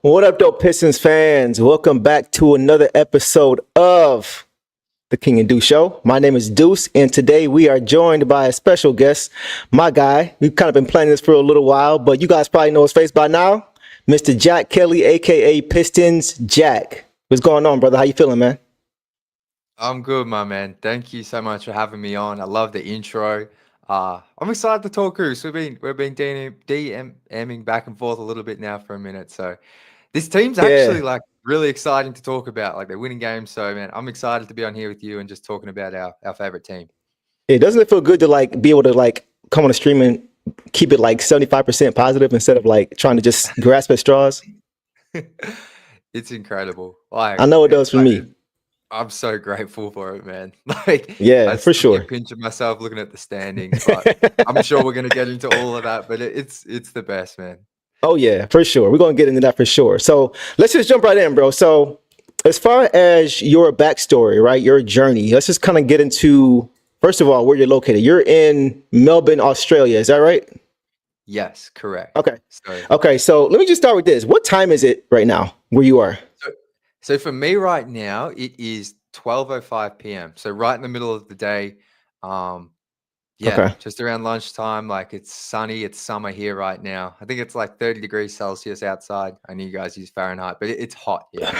What up, though, Pistons fans? Welcome back to another episode of the King and Deuce Show. My name is Deuce, and today we are joined by a special guest, my guy. We've kind of been planning this for a little while, but you guys probably know his face by now, Mr. Jack Kelly, aka Pistons Jack. What's going on, brother? How you feeling, man? I'm good, my man. Thank you so much for having me on. I love the intro. I'm excited to talk Goose. We've been DMing back and forth a little bit now for a minute. So this team's actually Yeah. like really exciting to talk about. Like they're winning games. So man, I'm excited to be on here with you and just talking about our favorite team. Doesn't it feel good to be able to come on the stream and keep it like 75% positive instead of like trying to just grasp at straws? It's incredible. Like I know it does for me. I'm so grateful for it, man. Like I Yeah, for still keep sure. pinching myself looking at the standings, but I'm sure we're gonna get into all of that. But it's the best, man. Oh yeah, for sure. We're gonna get into that for sure. So let's just jump right in, bro. So as far as your backstory, right, your journey, let's just kind of get into first of all where you're located. You're in Melbourne, Australia. Is that right? Yes, correct. Okay. So, Okay. So let me just start with this. What time is it right now where you are? so, so for me right now, it is 12:05 p.m. So right in the middle of the day. Um, yeah, Okay. just around lunchtime. Like it's sunny. It's summer here right now. I think it's like 30 degrees Celsius outside. I know you guys use Fahrenheit, but it's hot here.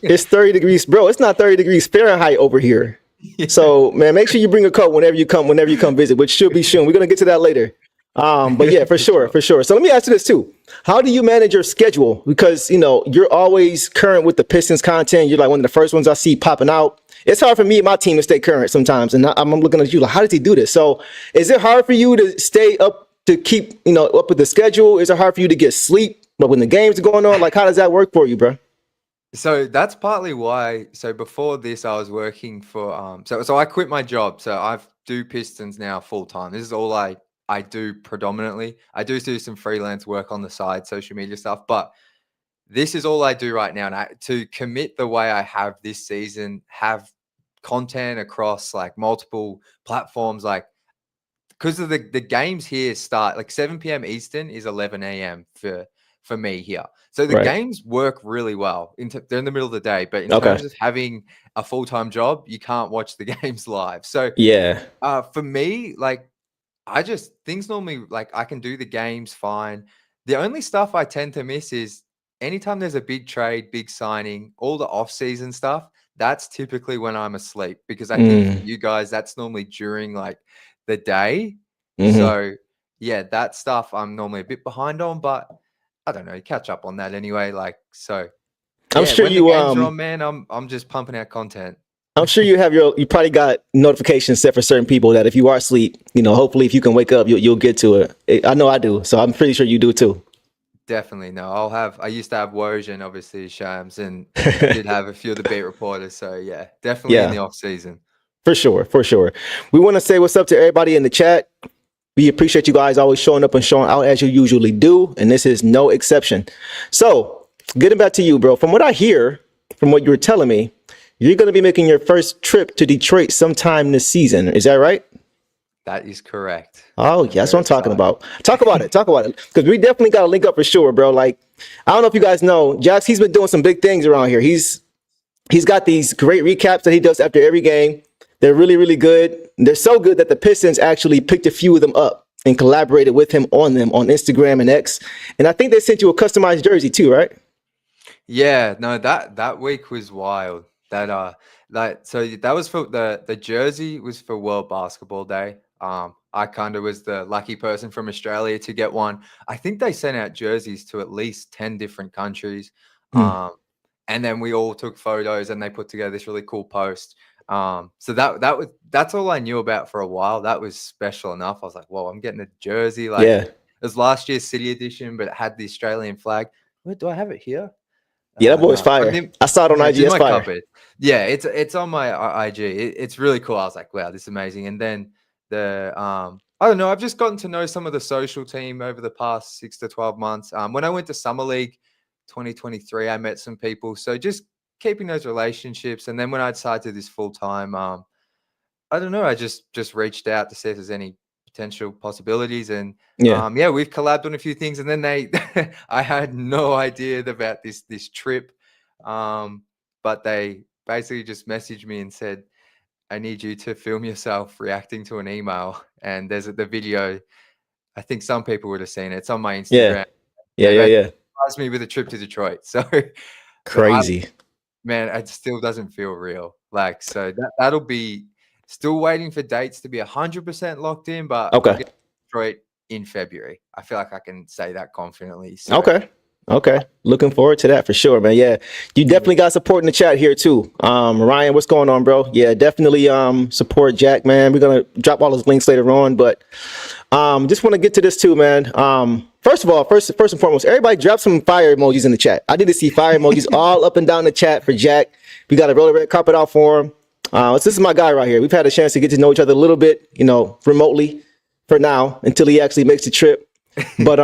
It's 30 degrees, bro. It's not 30 degrees Fahrenheit over here. Yeah. So man, make sure you bring a coat whenever you come visit, which should be soon. We're gonna get to that later. But yeah, for For sure, sure. for sure. So let me ask you this too. How do you manage your schedule? Because you're always current with the Pistons content. You're like one of the first ones I see popping out. It's hard for me and my team to stay current sometimes. And I'm looking at you like, how does he do this? So is it hard for you to stay up to keep, up with the schedule? Is it hard for you to get sleep? But when the games are going on, like how does that work for you, bro? So that's partly why. So before this, I was working for So I quit my job. So I do Pistons now full time. This is all I do predominantly. I do some freelance work on the side, social media stuff, but this is all I do right now. And to commit the way I have this season, have content across like multiple platforms, like because of the games here start like 7 p.m. Eastern is 11 a.m. for me here. So the Right. games work really well. They're in the middle of the day, but in Okay. terms of having a full-time job, you can't watch the games live. So Yeah. for me, like I just things normally like I can do the games fine. The only stuff I tend to miss is anytime there's a big trade, big signing, all the off-season stuff. That's typically when I'm asleep because I think for Mm. you guys, that's normally during like the day. Hmm. So yeah, that stuff I'm normally a bit behind on, but I don't know, catch up on that anyway. Like so, I'm yeah, sure when the you games are on, man, I'm just pumping out content. I'm sure you probably got notifications set for certain people that if you are asleep, hopefully if you can wake up, you'll get to it. I know I do, so I'm pretty sure you do too. Definitely no. I used to have Woj and obviously Shams, and did have a few of the beat reporters. So yeah, definitely in the Yeah, off season. for sure, for sure. We want to say what's up to everybody in the chat. We appreciate you guys always showing up and showing out as you usually do, and this is no exception. So, getting back to you, bro. From what I hear, from what you were telling me, you're going to be making your first trip to Detroit sometime this season. Is that right? That is correct. Oh, yeah, I'm that's what very I'm talking excited. about. Talk about it. Talk about it. Because we definitely got to link up for sure, bro. Like, I don't know if you guys know, Jax, he's been doing some big things around here. He's got these great recaps that he does after every game. They're really, really good. They're so good that the Pistons actually picked a few of them up and collaborated with him on them on Instagram and X. And I think they sent you a customized jersey too, right? Yeah, no, that week was wild. So that was for the jersey was for World Basketball Day. I kind of was the lucky person from Australia to get one. I think they sent out jerseys to at least 10 different countries. Hmm. Um, and then we all took photos and they put together this really cool post. So that's all I knew about for a while. That was special enough. I was like, whoa, I'm getting a jersey. Like Yeah. it was last year's City Edition, but it had the Australian flag. Wait, do I have it here? Yeah, that boy's No, fire. I saw it on no, it's IG. in That's my fire. cupboard. Yeah, it's on my IG. It's really cool. I was like, wow, this is amazing. And then I don't know. I've just gotten to know some of the social team over the past 6 to 12 months. When I went to Summer League 2023, I met some people. So just keeping those relationships. And then when I decided to do this full time, I don't know. I just reached out to see if there's any potential possibilities. And Yeah. yeah, we've collabed on a few things. And then I had no idea about this trip, but they basically just messaged me and said, I need you to film yourself reacting to an email. And there's the video. I think some people would have seen it. It's on my Yeah. Instagram. Yeah. They Yeah. basically Yeah. surprised me with a trip to Detroit. So, but Crazy. man, it still doesn't feel real. Like, so that'll be still waiting for dates to be 100% locked in, but I'm Okay. getting to Detroit in February. I feel like I can say that confidently. So, Okay. Okay. Looking forward to that for sure, man. Yeah. You definitely got support in the chat here too. Ryan, what's going on, bro? Yeah, definitely support Jack, man. We're gonna drop all those links later on, but just want to get to this too, man. First of all, first and foremost, everybody drop some fire emojis in the chat. I need to see fire emojis all up and down the chat for Jack. We got to roll the red carpet out for him. This is my guy right here. We've had a chance to get to know each other a little bit, remotely for now until he actually makes the trip. But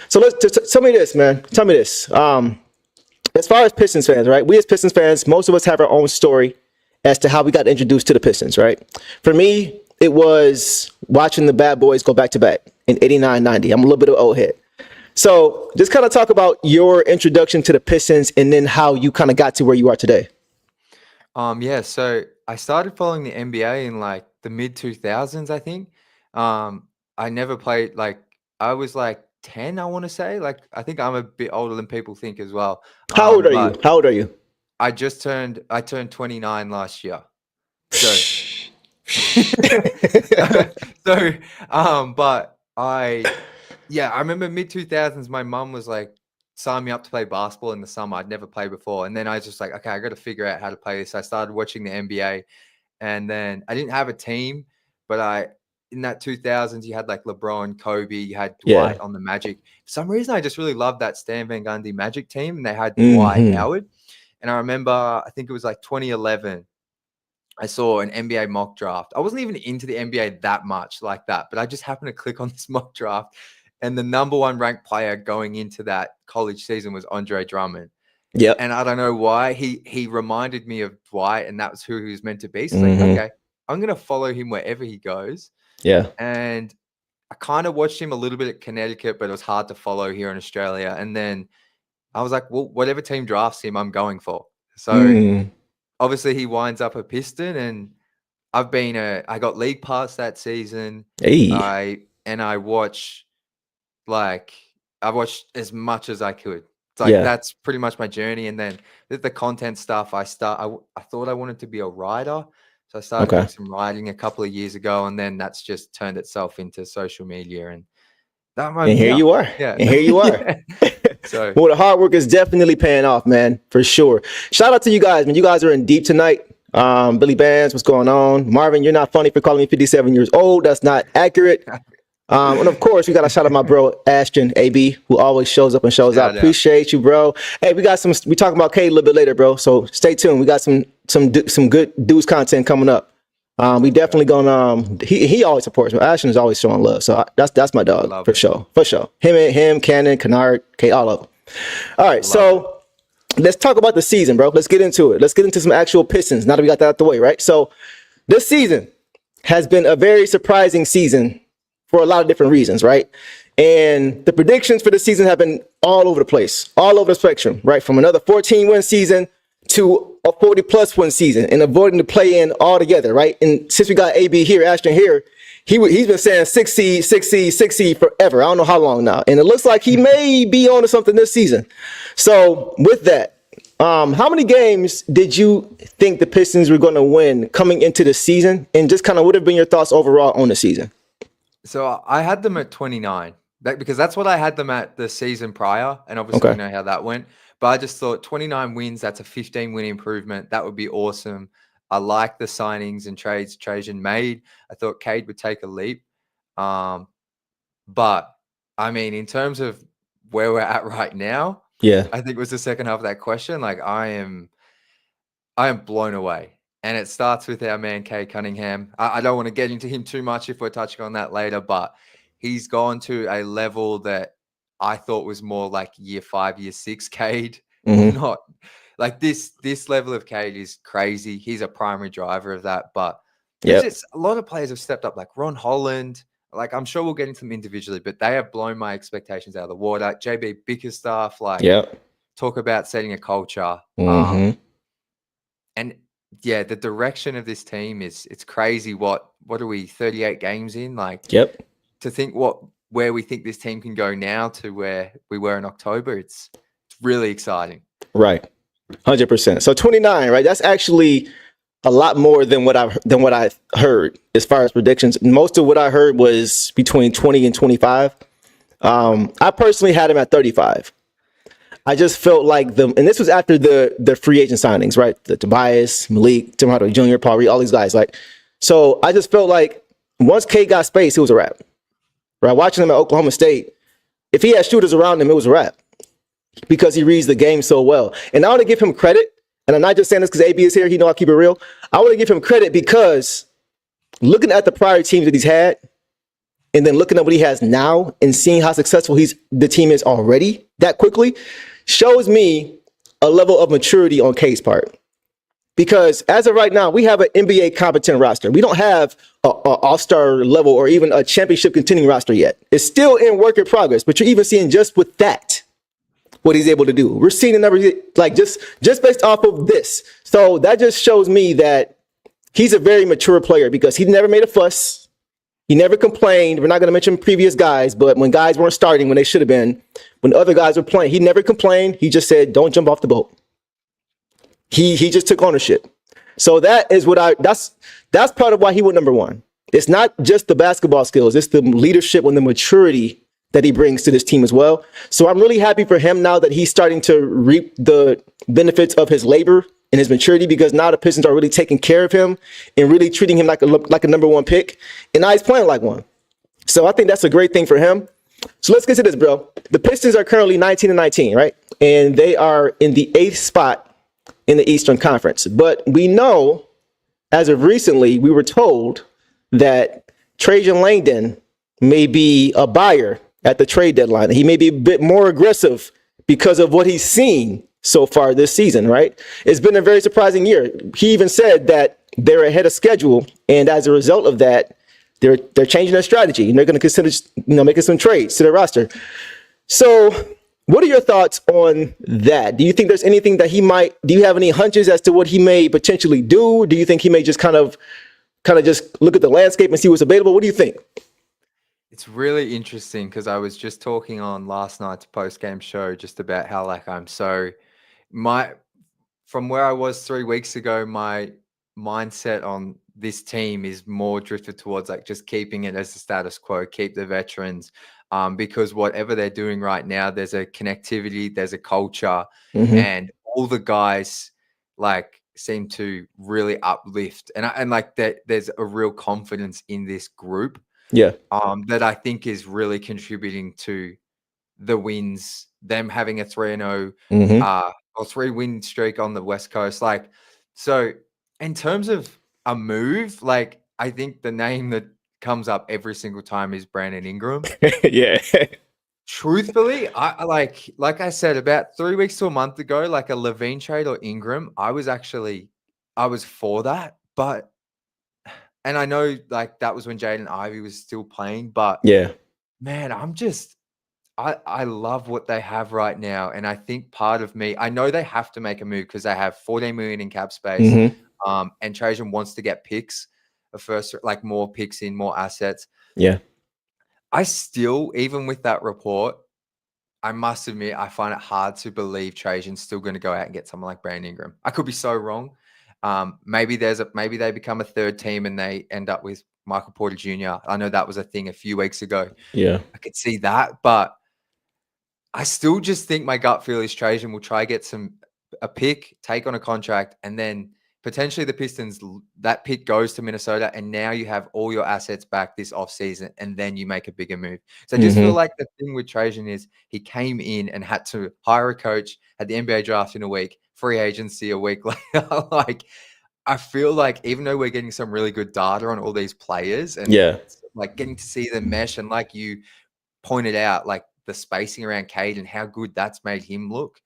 so tell me this, man. Tell me this. As far as Pistons fans, right? We as Pistons fans, most of us have our own story as to how we got introduced to the Pistons, right? For me, it was watching the bad boys go back to back in 89, 90. I'm a little bit of an old head. So just kind of talk about your introduction to the Pistons and then how you kind of got to where you are today. Yeah, so I started following the NBA in like the mid 2000s, I think. I never played, like, I was like 10, I want to say. Like, I think I'm a bit older than people think as well. How old are you? But How old are you? I turned 29 last year. So, so, but I remember mid 2000s, my mum was like, sign me up to play basketball in the summer. I'd never played before. And then I was just like, okay, I got to figure out how to play this. I started watching the NBA, and then I didn't have a team, but in that 2000s, you had like LeBron, Kobe, you had Dwight on the Magic. For some reason, I just really loved that Stan Van Gundy Magic team, and they had Dwight Howard. And I remember, I think it was like 2011, I saw an NBA mock draft. I wasn't even into the NBA that much like that, but I just happened to click on this mock draft, and the number one ranked player going into that college season was Andre Drummond. Yep. And I don't know why he reminded me of Dwight, and that was who he was meant to be. So like, okay, I'm going to follow him wherever he goes. Yeah. And I kind of watched him a little bit at Connecticut, but it was hard to follow here in Australia. And then I was like, well, whatever team drafts him, I'm going for. So obviously he winds up a Piston, and I got league pass that season. Hey. I watched as much as I could. It's like, that's pretty much my journey. And then the content stuff, I thought I wanted to be a writer. So I started doing some writing a couple of years ago, and then that's just turned itself into social media. And here you are. Yeah. And here you are. So, well, the hard work is definitely paying off, man, for sure. Shout out to you guys, man. You guys are in deep tonight. Billy Bands, what's going on? Marvin, you're not funny for calling me 57 years old. That's not accurate. And of course, we got to shout out my bro, Ashton AB, who always shows up and shows out. Appreciate you, bro. Hey, we talking about K a little bit later, bro. So stay tuned. We got some good dudes content coming up. We definitely gonna, he always supports me. Ashton is always showing love. So that's my dog for sure. For sure. Him, Cannon, Kennard, K, all of them. All right. So let's talk about the season, bro. Let's get into it. Let's get into some actual Pistons now that we got that out the way, right? So this season has been a very surprising season for a lot of different reasons, right? And the predictions for the season have been all over the place, all over the spectrum, right? From another 14-win season to a 40-plus win season, and avoiding the play-in altogether, right? And since we got AB here, Ashton here, he's been saying 6 seed forever. I don't know how long now. And it looks like he may be on to something this season. So with that, how many games did you think the Pistons were going to win coming into the season? And just kind of what have been your thoughts overall on the season? So I had them at 29, because that's what I had them at the season prior. And obviously we know how that went. But I just thought 29 wins, that's a 15-win improvement. That would be awesome. I like the signings and trades Trajan made. I thought Cade would take a leap. But, I mean, in terms of where we're at right now, I think it was the second half of that question. Like, I am blown away. And it starts with our man, Cade Cunningham. I don't want to get into him too much if we're touching on that later, but he's gone to a level that I thought was more like year 5, year 6 Cade. Not like this level of Cade is crazy. He's a primary driver of that. But just a lot of players have stepped up, like Ron Holland. like I'm sure we'll get into them individually, but they have blown my expectations out of the water. JB Bickerstaff, like Yep. talk about setting a culture. Mm-hmm. And yeah, the direction of this team it's crazy. What are we 38 games in? Like Yep. to think where we think this team can go now to where we were in October. It's really exciting. Right. 100%. So 29, right? That's actually a lot more than what I heard as far as predictions. Most of what I heard was between 20 and 25. I personally had him at 35. I just felt like and this was after the free agent signings, right? The Tobias, Malik, Tim Hardaway Jr., Paul Reed, all these guys. Like, so I just felt like once K got space, it was a wrap. Right? Watching him at Oklahoma State, if he had shooters around him, it was a wrap because he reads the game so well. And I want to give him credit. And I'm not just saying this because AB is here. He know I keep it real. I want to give him credit because looking at the prior teams that he's had, and then looking at what he has now and seeing how successful the team is already that quickly shows me a level of maturity on K's part. Because as of right now, we have an NBA competent roster. We don't have a all-star level or even a championship contending roster yet. It's still in work in progress, but you're even seeing just with that what he's able to do. We're seeing the numbers like just based off of this. So that just shows me that he's a very mature player because he never made a fuss. He never complained. We're not going to mention previous guys, but when guys weren't starting, when they should have been, when other guys were playing, he never complained. He just said, don't jump off the boat. He just took ownership. So that is that's part of why he went number one. It's not just the basketball skills. It's the leadership and the maturity that he brings to this team as well. So I'm really happy for him now that he's starting to reap the benefits of his labor and his maturity, because now the Pistons are really taking care of him and really treating him like a number one pick. And now he's playing like one. So I think that's a great thing for him. So let's get to this, bro. The Pistons are currently 19-19, right? And they are in the 8th spot in the Eastern Conference. But we know, as of recently, we were told that Trajan Langdon may be a buyer at the trade deadline. He may be a bit more aggressive because of what he's seen so far this season, right? It's been a very surprising year. He even said that they're ahead of schedule, and as a result of that, they're changing their strategy and they're going to consider making some trades to their roster. So what are your thoughts on that? Do you think there's anything that do you have any hunches as to what he may potentially do? Do you think he may just kind of just look at the landscape and see what's available? What do you think? It's really interesting because I was just talking on last night's post-game show just about how from where I was 3 weeks ago, my mindset on this team is more drifted towards like just keeping it as the status quo, keep the veterans, because whatever they're doing right now, there's a connectivity, there's a culture, and all the guys like seem to really uplift, and like that there's a real confidence in this group. Yeah. That I think is really contributing to the wins, them having a 3-0 or 3-win streak on the West Coast. Like, so in terms of a move, like I think the name that comes up every single time is Brandon Ingram. Yeah. Truthfully, I like I said, about 3 weeks to a month ago, like a Levine trade or Ingram, I was for that, but. And I know like that was when Jaden Ivey was still playing, but Yeah. man, I love what they have right now. And I think part of me, I know they have to make a move because they have 14 million in cap space. And Trajan wants to get picks, like more picks in, more assets. Yeah. I still, even with that report, I must admit, I find it hard to believe Trajan's still going to go out and get someone like Brandon Ingram. I could be so wrong. Maybe they become a third team and they end up with Michael Porter Jr. I know that was a thing a few weeks ago. Yeah. I could see that, but I still just think my gut feel is Trajan will try get a pick, take on a contract, and then potentially the Pistons, that pick goes to Minnesota, and now you have all your assets back this offseason, and then you make a bigger move. So I just feel like the thing with Trajan is he came in and had to hire a coach, had the NBA draft in a week, free agency a week later. Like, I feel like even though we're getting some really good data on all these players and like getting to see them mesh, and like you pointed out, like the spacing around Cade and how good that's made him look.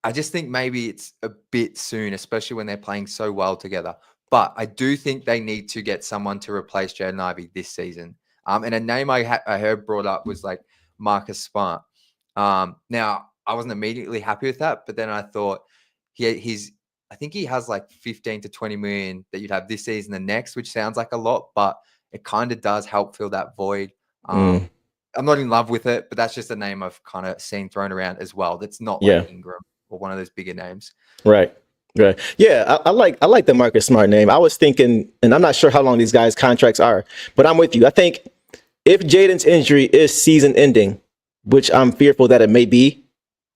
I just think maybe it's a bit soon, especially when they're playing so well together. But I do think they need to get someone to replace Jaden Ivey this season. And a name I heard brought up was like Marcus Smart. Now, I wasn't immediately happy with that, but then I thought I think he has like 15 to 20 million that you'd have this season and next, which sounds like a lot, but it kind of does help fill that void. I'm not in love with it, but that's just a name I've kind of seen thrown around as well. That's not like Ingram or one of those bigger names. Right. Right. Yeah, I like the Marcus Smart name. I was thinking, and I'm not sure how long these guys' contracts are, but I'm with you. I think if Jaden's injury is season ending, which I'm fearful that it may be,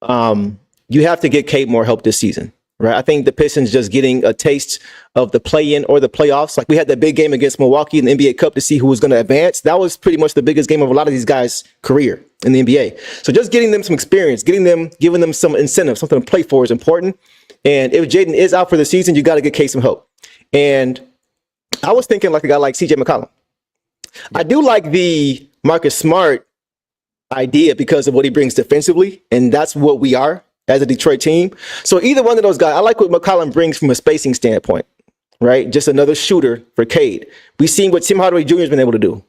you have to get Cade more help this season. Right. I think the Pistons just getting a taste of the play-in or the playoffs. Like we had that big game against Milwaukee in the NBA Cup to see who was going to advance. That was pretty much the biggest game of a lot of these guys' career in the NBA. So just getting them some experience, giving them some incentive, something to play for is important. And if Jaden is out for the season, you got to get Cade some help. And I was thinking like a guy like CJ McCollum. I do like the Marcus Smart idea because of what he brings defensively, and that's what we are as a Detroit team. So either one of those guys, I like what McCollum brings from a spacing standpoint, right? Just another shooter for Cade. We've seen what Tim Hardaway Jr. has been able to do.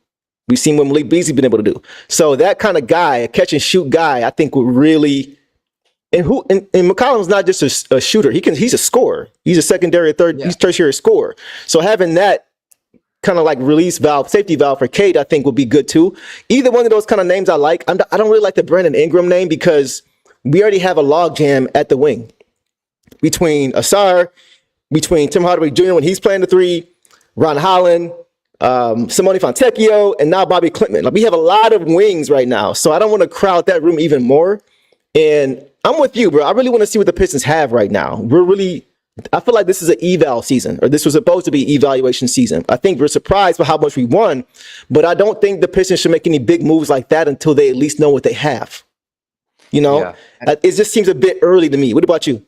We've seen what Malik Beasley's been able to do. So that kind of guy, a catch and shoot guy, I think would really, and McCollum's not just a shooter. He's a scorer. He's a secondary, he's tertiary scorer. So having that kind of like release valve, safety valve for Cade, I think would be good too. Either one of those kind of names I like. I don't really like the Brandon Ingram name because we already have a logjam at the wing between Asar, between Tim Hardaway Jr. when he's playing the three, Ron Holland, Simone Fontecchio, and now Bobby Clintman. Like we have a lot of wings right now, so I don't want to crowd that room even more. And I'm with you, bro. I really want to see what the Pistons have right now. I feel like this is an eval season, or this was supposed to be evaluation season. I think we're surprised by how much we won, but I don't think the Pistons should make any big moves like that until they at least know what they have. You know, it just seems a bit early to me. What about you?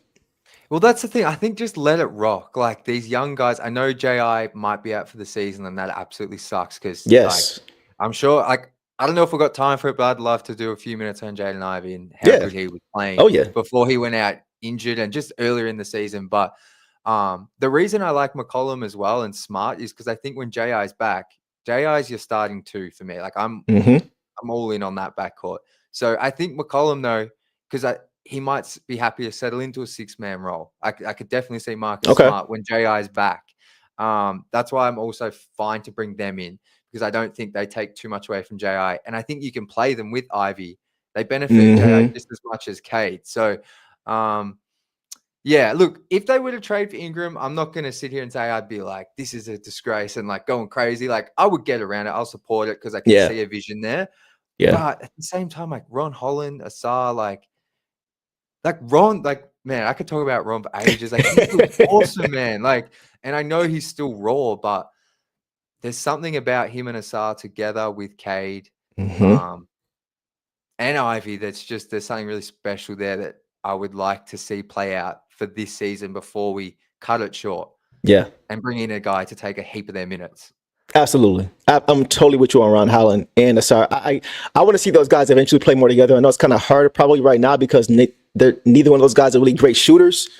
Well, that's the thing. I think just let it rock. Like these young guys, I know JI might be out for the season, and that absolutely sucks because like, I'm sure, like, I don't know if we've got time for it, but I'd love to do a few minutes on Jaden Ivey and how good he was playing before he went out injured and just earlier in the season. But the reason I like McCollum as well and Smart is because I think when JI is back, JI is your starting two for me. Like I'm all in on that backcourt. So I think McCollum, though, because he might be happy to settle into a six-man role. I could definitely see Marcus Smart when JI is back. That's why I'm also fine to bring them in because I don't think they take too much away from JI. And I think you can play them with Ivy. They benefit JI just as much as Cade. So, yeah, look, if they were to trade for Ingram, I'm not going to sit here and say I'd be like, this is a disgrace and like going crazy. Like I would get around it. I'll support it because I can see a vision there. Yeah. But at the same time, like Ron Holland, Asar, like Ron, like, man, I could talk about Ron for ages. Like, he's awesome, man. Like, and I know he's still raw, but there's something about him and Asar together with Cade and Ivy that's just, there's something really special there that I would like to see play out for this season before we cut it short. Yeah. And bring in a guy to take a heap of their minutes. Absolutely. I'm totally with you on Ron Holland and Asar. I want to see those guys eventually play more together. I know it's kind of hard probably right now because neither one of those guys are really great shooters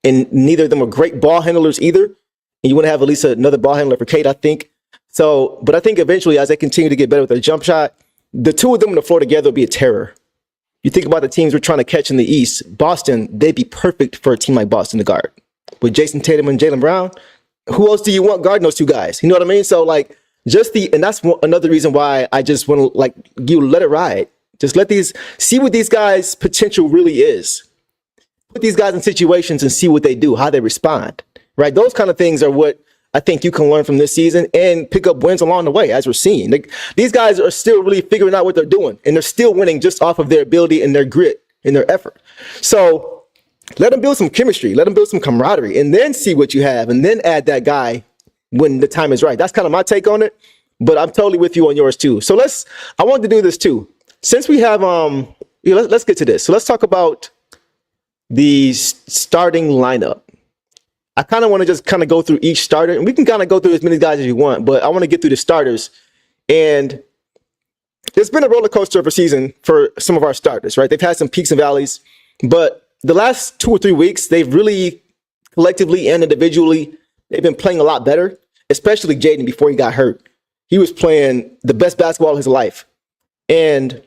and neither of them are great ball handlers either. And you want to have at least another ball handler for Cade, I think. So, but I think eventually as they continue to get better with their jump shot, the two of them on the floor together will be a terror. You think about the teams we're trying to catch in the East, Boston, they'd be perfect for a team like Boston to guard. With Jason Tatum and Jaylen Brown, who else do you want guarding those two guys? You know what I mean? So like and that's another reason why I just want to like you let it ride. Just see what these guys' potential really is. Put these guys in situations and see what they do, how they respond, right? Those kind of things are what I think you can learn from this season and pick up wins along the way, as we're seeing. Like, these guys are still really figuring out what they're doing, and they're still winning just off of their ability and their grit and their effort. So let them build some chemistry, let them build some camaraderie, and then see what you have, and then add that guy when the time is right. That's kind of my take on it, but I'm totally with you on yours too. So I wanted to do this too. Since we have, let's get to this. So let's talk about the starting lineup. I kind of want to just kind of go through each starter, and we can kind of go through as many guys as you want, but I want to get through the starters. And it's been a roller coaster of a season for some of our starters, right? They've had some peaks and valleys, but the last 2 or 3 weeks, they've really collectively and individually they've been playing a lot better, especially Jaden before he got hurt. He was playing the best basketball of his life. And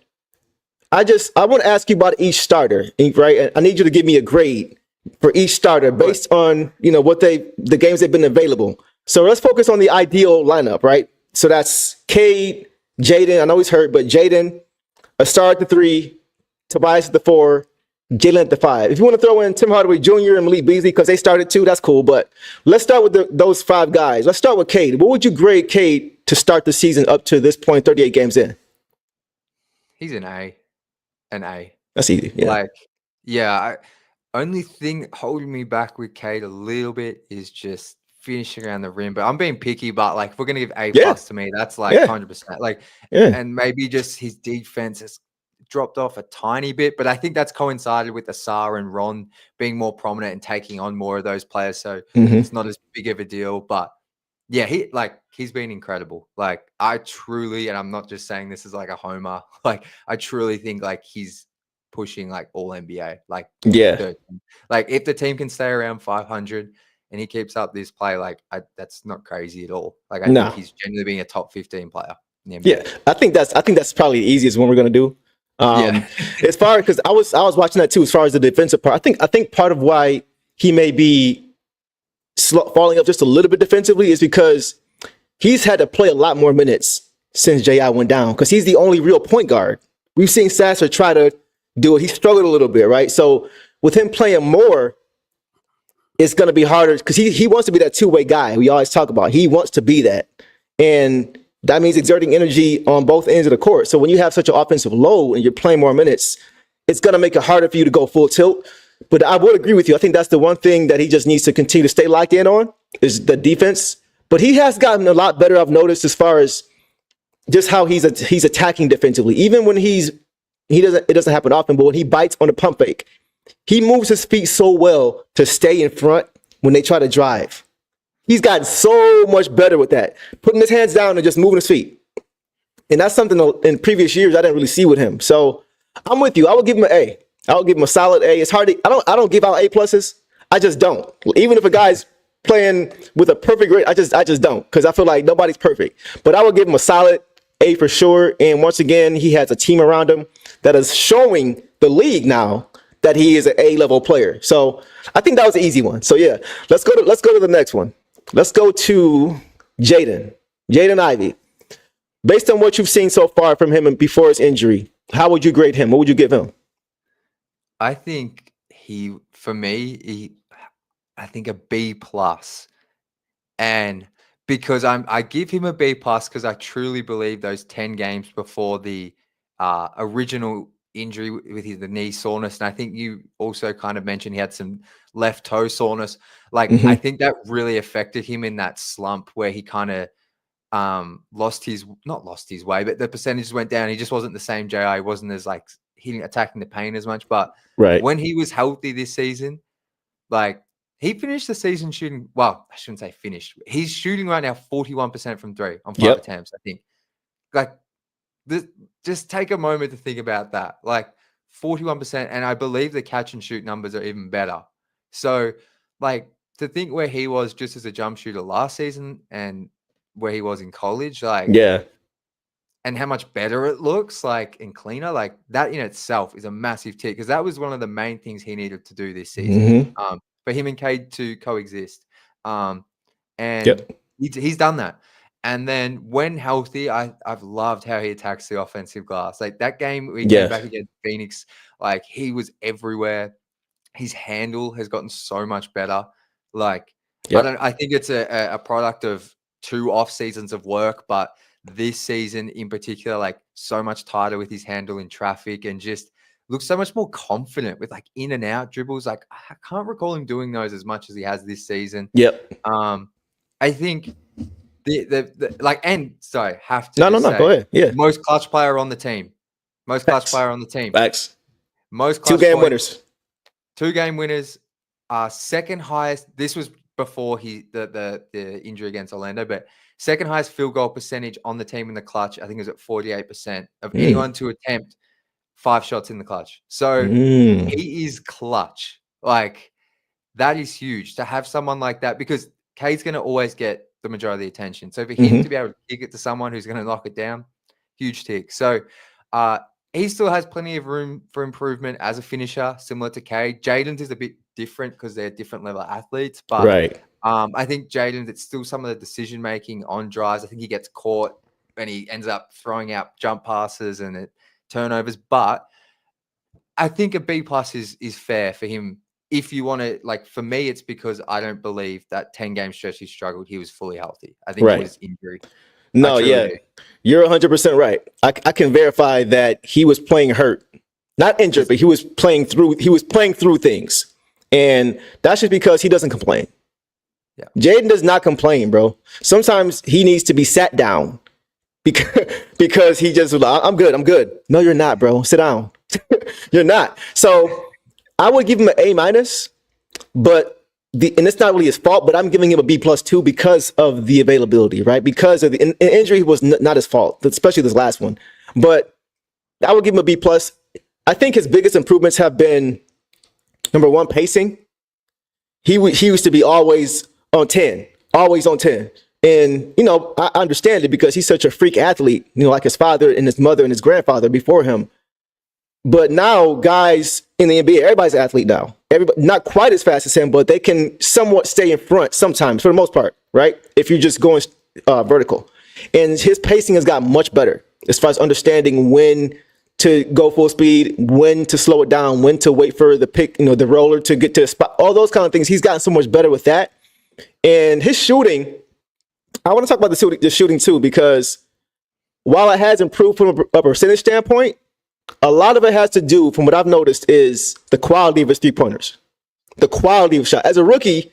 I want to ask you about each starter, right? I need you to give me a grade for each starter based on, what the games they've been available. So let's focus on the ideal lineup, right? So that's Cade, Jaden. I know he's hurt, but Jaden, a star at the 3, Tobias at the 4, Jalen at the 5. If you want to throw in Tim Hardaway Jr. and Malik Beasley because they started too, that's cool. But let's start with those 5 guys. Let's start with Cade. What would you grade Cade to start the season up to this point, 38 games in? He's an A. An A. That's easy. Yeah. Only thing holding me back with Cade a little bit is just finishing around the rim. But I'm being picky, but if we're gonna give A plus to me, that's 100%. And maybe just his defense has dropped off a tiny bit, but I think that's coincided with Asar and Ron being more prominent and taking on more of those players. So it's not as big of a deal. But yeah, he's been incredible. I truly, and I'm not just saying this as a homer, I truly think he's pushing all NBA. If the team can stay around 500 and he keeps up this play, that's not crazy at all. I think he's genuinely being a top 15 player in the NBA. Yeah, I think that's probably the easiest one we're gonna do. As far because I was watching that too. As far as the defensive part, I think part of why he may be falling up just a little bit defensively is because he's had to play a lot more minutes since J.I. went down because he's the only real point guard. We've seen Sasser try to do it. He struggled a little bit, right? So with him playing more, it's going to be harder because he wants to be that two-way guy we always talk about. He wants to be that. And that means exerting energy on both ends of the court. So when you have such an offensive load and you're playing more minutes, it's going to make it harder for you to go full tilt. But I would agree with you. I think that's the one thing that he just needs to continue to stay locked in on is the defense. But he has gotten a lot better, I've noticed, as far as just how he's attacking defensively. Even when it doesn't happen often, but when he bites on a pump fake, he moves his feet so well to stay in front when they try to drive. He's gotten so much better with that, putting his hands down and just moving his feet. And that's something in previous years I didn't really see with him. So I'm with you. I would give him an A. I would give him a solid A. It's hard I don't give out A pluses. I just don't. Even if a guy's playing with a perfect grade, I just don't because I feel like nobody's perfect. But I would give him a solid A for sure. And once again, he has a team around him that is showing the league now that he is an A-level player. So I think that was an easy one. So yeah, let's go to the next one. Let's go to Jaden Ivey. Based on what you've seen so far from him and before his injury, how would you grade him? What would you give him? I think I think a B plus. And because I give him a B plus because I truly believe those 10 games before the original injury with the knee soreness, and I think you also kind of mentioned he had some left toe soreness. I think that really affected him in that slump where he kind of not lost his way, but the percentages went down. He just wasn't the same J.I. He wasn't as attacking the paint as much. But when he was healthy this season, he finished the season shooting. Well, I shouldn't say finished. He's shooting right now 41% from 3 on 5 attempts. I think just take a moment to think about that. 41%, and I believe the catch and shoot numbers are even better. So to think where he was just as a jump shooter last season and where he was in college, and how much better it looks and cleaner, that in itself is a massive tick because that was one of the main things he needed to do this season. For him and Cade to coexist. He's done that. And then when healthy, I've loved how he attacks the offensive glass. That game we came back against Phoenix, he was everywhere. His handle has gotten so much better. I think it's a product of 2 off seasons of work, but this season in particular, so much tighter with his handle in traffic and just looks so much more confident with in and out dribbles. I can't recall him doing those as much as he has this season. I think have to no, go ahead. Yeah. Most clutch player on the team. Facts. Most clutch 2 game winners. 2 game winners. Second highest. This was before the injury against Orlando, but second highest field goal percentage on the team in the clutch. I think it was at 48% of anyone to attempt 5 shots in the clutch. So he is clutch. That is huge to have someone like that because Cade's going to always get the majority of the attention. So for him Mm-hmm. to be able to kick it to someone who's going to knock it down, huge tick. So he still has plenty of room for improvement as a finisher, similar to Cade. Jaden's is a bit different because they're different level athletes, but Right. I think Jaden, it's still some of the decision making on drives. I think he gets caught and he ends up throwing out jump passes and turnovers. But I think a B plus is fair for him. If you want to, like, for me, it's because I don't believe that 10-game stretch he struggled, he was fully healthy. I think it Right. was injury. No, truly yeah, do. you're 100% right. I can verify that he was playing hurt, not injured, but he was playing through. He was playing through things, and that's just because he doesn't complain. Yeah. Jaden does not complain, bro. Sometimes he needs to be sat down because he just was like, I'm good. I'm good. No, you're not, bro. Sit down. You're not. So I would give him an A minus, but and it's not really his fault, but I'm giving him a B plus too because of the availability, right? Because of the injury was not his fault, especially this last one. But I would give him a B plus. I think his biggest improvements have been, number one, pacing. He used to be always on 10, always on 10. And, I understand it because he's such a freak athlete, like his father and his mother and his grandfather before him. But now guys in the NBA, everybody's an athlete now. Everybody, not quite as fast as him, but they can somewhat stay in front sometimes, for the most part, right? If you're just going vertical. And his pacing has gotten much better as far as understanding when to go full speed, when to slow it down, when to wait for the pick, the roller to get to a spot, all those kind of things. He's gotten so much better with that. And his shooting, I want to talk about the shooting too, because while it has improved from a percentage standpoint, a lot of it has to do, from what I've noticed, is the quality of his three-pointers, the quality of shot. As a rookie,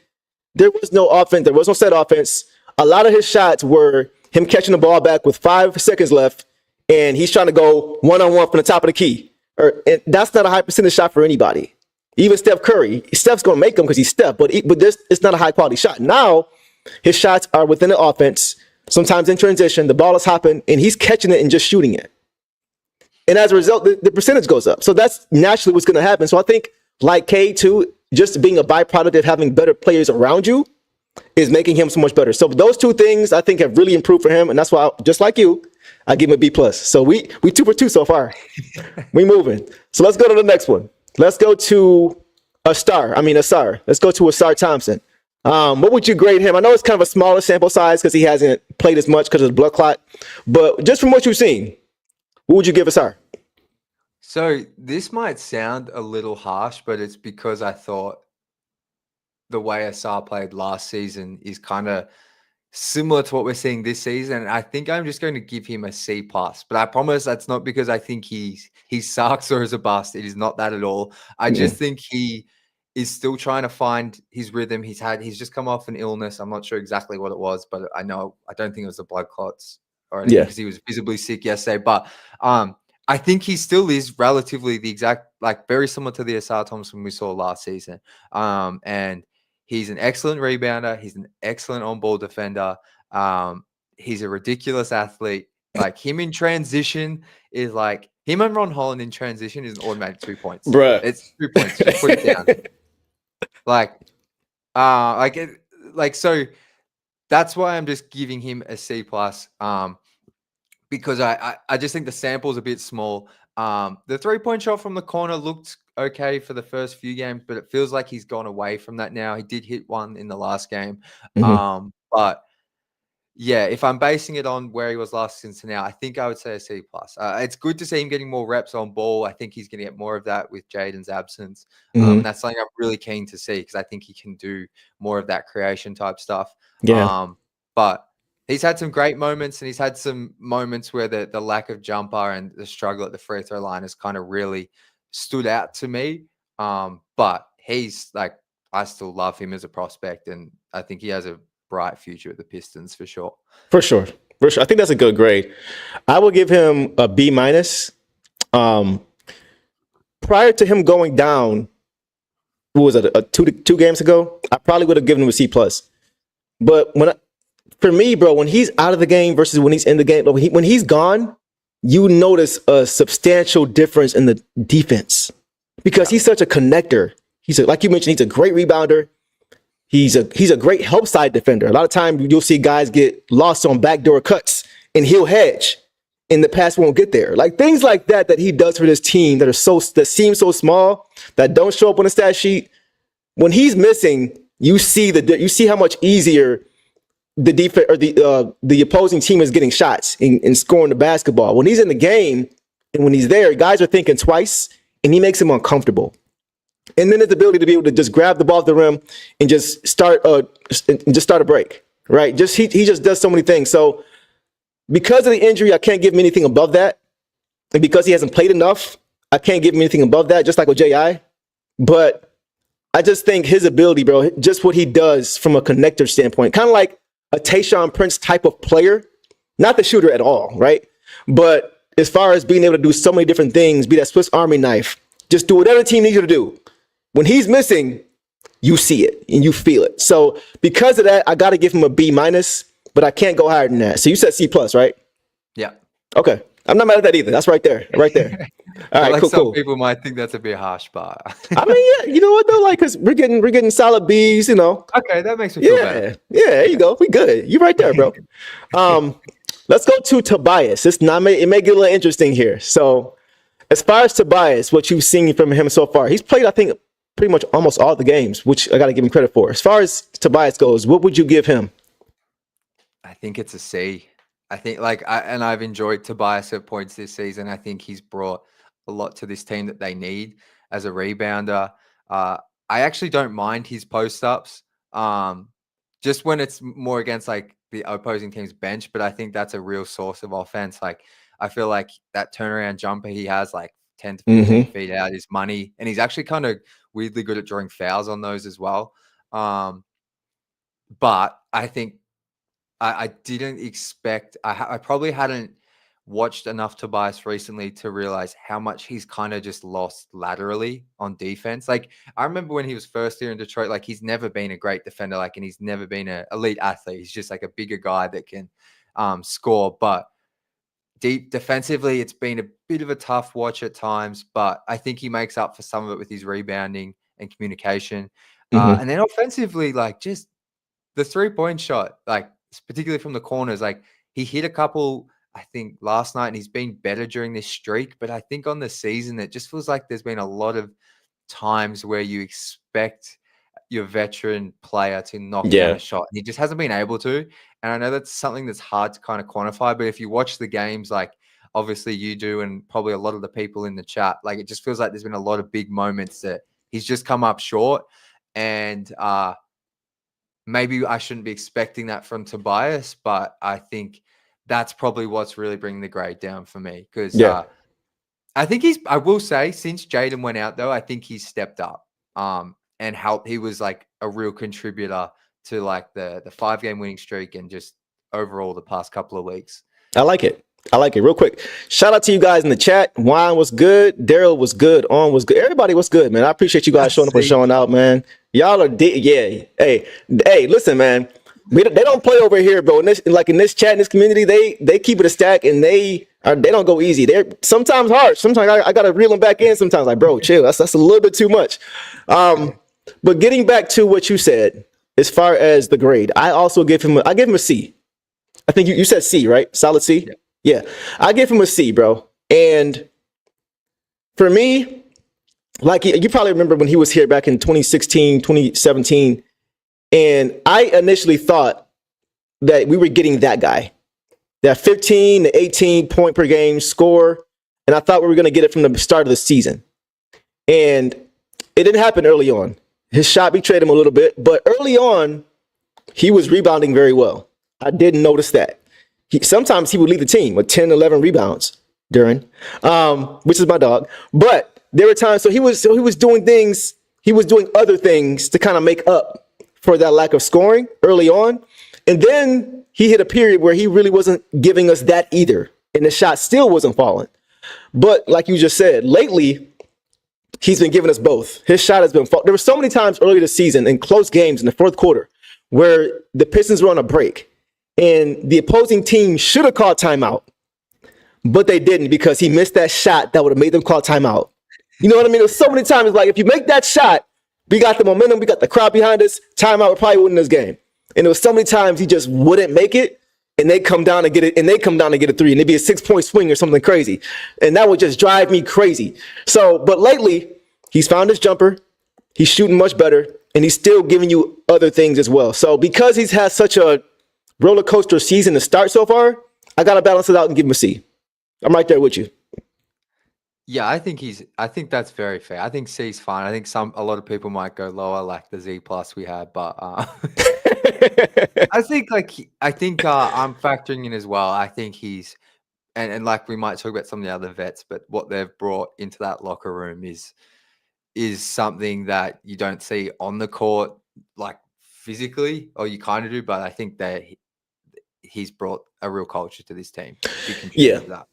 there was no offense. There was no set offense. A lot of his shots were him catching the ball back with 5 seconds left, and he's trying to go one-on-one from the top of the key. And that's not a high percentage shot for anybody. Even Steph Curry. Steph's going to make them because he's Steph, but it's not a high-quality shot. Now, his shots are within the offense, sometimes in transition. The ball is hopping, and he's catching it and just shooting it. And as a result, the percentage goes up. So that's naturally what's going to happen. So I think, like Cade too, just being a byproduct of having better players around you is making him so much better. So those two things I think have really improved for him. And that's why, just like you, I give him a B plus. So we 2 for 2 so far. We moving. So let's go to the next one. Let's go to Asar. Let's go to Asar Thompson. What would you grade him? I know it's kind of a smaller sample size because he hasn't played as much because of the blood clot. But just from what you've seen, what would you give Asar? So this might sound a little harsh, but it's because I thought the way Asar played last season is kind of similar to what we're seeing this season. And I think I'm just going to give him a C plus. But I promise that's not because I think he sucks or is a bust. It is not that at all. I just think he is still trying to find his rhythm. He's just come off an illness. I'm not sure exactly what it was, but I don't think it was the blood clots or anything because he was visibly sick yesterday. But I think he still is relatively the exact, like very similar to the Asar Thompson we saw last season. And he's an excellent rebounder. He's an excellent on-ball defender. He's a ridiculous athlete. Like him in transition is like him and Ron Holland in transition is an automatic 2 points. Bruh. It's 2 points. Just put it down. So that's why I'm just giving him a C plus. Because I just think the sample's a bit small. The 3-point shot from the corner looked okay for the first few games, but it feels like he's gone away from that now. He did hit one in the last game. But yeah, if I'm basing it on where he was last season to now, I think I would say a C plus. It's good to see him getting more reps on ball. I think he's going to get more of that with Jaden's absence. And that's something I'm really keen to see because I think he can do more of that creation type stuff. Yeah. But he's had some great moments and he's had some moments where the lack of jumper and the struggle at the free throw line has kind of really stood out to me. But he's like, I still love him as a prospect and I think he has a bright future with the Pistons for sure. For sure. I think that's a good grade. I will give him a B minus. Prior to him going down, what was it, two games ago? I probably would have given him a C plus. But for me, bro, when he's out of the game versus when he's in the game, when he's gone, you notice a substantial difference in the defense because he's such a connector. Like you mentioned, he's a great rebounder. He's a great help side defender. A lot of times you'll see guys get lost on backdoor cuts and he'll hedge and the pass won't get there. Like things like that he does for this team that seem so small, that don't show up on the stat sheet. When he's missing, you see how much easier the defense or the opposing team is getting shots and scoring the basketball. When he's in the game and when he's there, guys are thinking twice and he makes them uncomfortable. And then his ability to be able to just grab the ball at the rim and just start a break, right? He just does so many things. So because of the injury, I can't give him anything above that. And because he hasn't played enough, I can't give him anything above that, just like with J.I. But I just think his ability, bro, just what he does from a connector standpoint, kind of like a Tayshaun Prince type of player, not the shooter at all, right? But as far as being able to do so many different things, be that Swiss Army knife, just do whatever the team needs you to do. When he's missing, you see it and you feel it. So because of that, I got to give him a B-, but I can't go higher than that. So you said C+, right? Yeah. Okay. I'm not mad at that either. That's right there. Right there. All right, like cool, some cool. people might think that's a bit harsh, but I mean, yeah, you know what though? Like, cause we're getting solid B's, you know. okay, that makes me feel better. Yeah, there you go. We good. You right there, bro. Let's go to Tobias. It may get a little interesting here. So as far as Tobias, what you've seen from him so far, he's played, I think, pretty much almost all the games, which I got to give him credit for. As far as Tobias goes, what would you give him? I think it's a C. I think I've enjoyed Tobias at points this season. I think he's brought a lot to this team that they need as a rebounder. I actually don't mind his post-ups, just when it's more against like the opposing team's bench, but I think that's a real source of offense. Like I feel like that turnaround jumper he has like 10 to 15 feet out is money, and he's actually kind of weirdly good at drawing fouls on those as well. But I think I didn't expect, I probably hadn't watched enough Tobias recently to realize how much he's kind of just lost laterally on defense. Like I remember when he was first here in Detroit, like he's never been a great defender, like, and he's never been an elite athlete. He's just like a bigger guy that can score. But deep defensively, it's been a bit of a tough watch at times, but I think he makes up for some of it with his rebounding and communication. And then offensively, like just the 3-point shot, like particularly from the corners, like he hit a couple, I think last night, and he's been better during this streak. But I think on the season, it just feels like there's been a lot of times where you expect your veteran player to knock down a shot, and he just hasn't been able to. And I know that's something that's hard to kind of quantify, but if you watch the games, like obviously you do, and probably a lot of the people in the chat, like it just feels like there's been a lot of big moments that he's just come up short. And maybe I shouldn't be expecting that from Tobias, but I think that's probably what's really bringing the grade down for me. Because I think I will say, since Jaden went out though, I think he's stepped up and helped. He was like a real contributor to like the 5-game winning streak and just overall the past couple of weeks. I like it. Real quick. Shout out to you guys in the chat. Juan was good. Daryl was good. On was good. Everybody was good, man. I appreciate you guys showing up and showing out, man. Y'all are Hey, listen, man. They don't play over here, bro. In this chat, in this community, they keep it a stack, and they don't go easy. They're sometimes harsh. Sometimes I gotta reel them back in. Sometimes like, bro, chill. That's a little bit too much. But getting back to what you said, as far as the grade, I give him a C. I think you said C, right? Solid C. Yeah. I give him a C, bro. And for me, like you probably remember when he was here back in 2016, 2017. And I initially thought that we were getting that guy, that 15 to 18 point per game score. And I thought we were going to get it from the start of the season. And it didn't happen early on. His shot betrayed him a little bit, but early on, he was rebounding very well. I didn't notice that. Sometimes he would lead the team with 10, 11 rebounds during, which is my dog. But there were times, so he was doing things, he was doing other things to kind of make up for that lack of scoring early on. And then he hit a period where he really wasn't giving us that either. And the shot still wasn't falling. But like you just said, lately, he's been giving us both. His shot has been falling. There were so many times early this season in close games in the fourth quarter where the Pistons were on a break. And the opposing team should have called timeout, but they didn't because he missed that shot that would have made them call timeout. You know what I mean? There's so many times like if you make that shot, We got the momentum. We got the crowd behind us. Timeout, we're probably winning this game. And there was so many times he just wouldn't make it, and they come down and get it, and they come down and get a 3, and it'd be a 6-point swing or something crazy. And that would just drive me crazy. So, but lately, he's found his jumper. He's shooting much better, and he's still giving you other things as well. So because he's had such a roller coaster season to start so far, I got to balance it out and give him a C. I'm right there with you. Yeah, I think that's very fair. I think C's fine. I think a lot of people might go lower, like the Z plus we had, but I think I'm factoring in as well. I think he's and like we might talk about some of the other vets, but what they've brought into that locker room is something that you don't see on the court, like physically, or you kind of do, but I think that he's brought a real culture to this team. Yeah. That.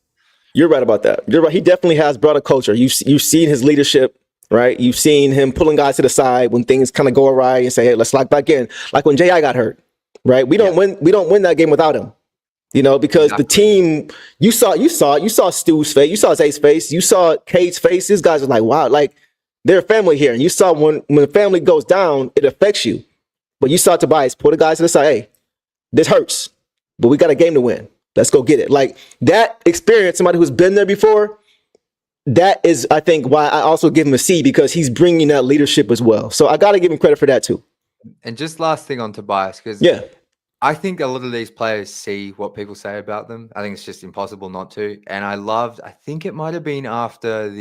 You're right about that. You're right. He definitely has brought a culture. You've seen his leadership, right? You've seen him pulling guys to the side when things kind of go awry and say, "Hey, let's lock back in." Like when J.I. got hurt, right? We don't win that game without him, because the team. You saw Stu's face, you saw Zay's face, you saw Cade's face. These guys are like, wow, like they're a family here. And you saw when the family goes down, it affects you. But you saw Tobias pull the guys to the side. Hey, this hurts, but we got a game to win. Let's go get it. Like that experience, somebody who's been there before, that is, I think, why I also give him a C, because he's bringing that leadership as well. So I got to give him credit for that too. And just last thing on Tobias, because I think a lot of these players see what people say about them. I think it's just impossible not to. And I think it might have been after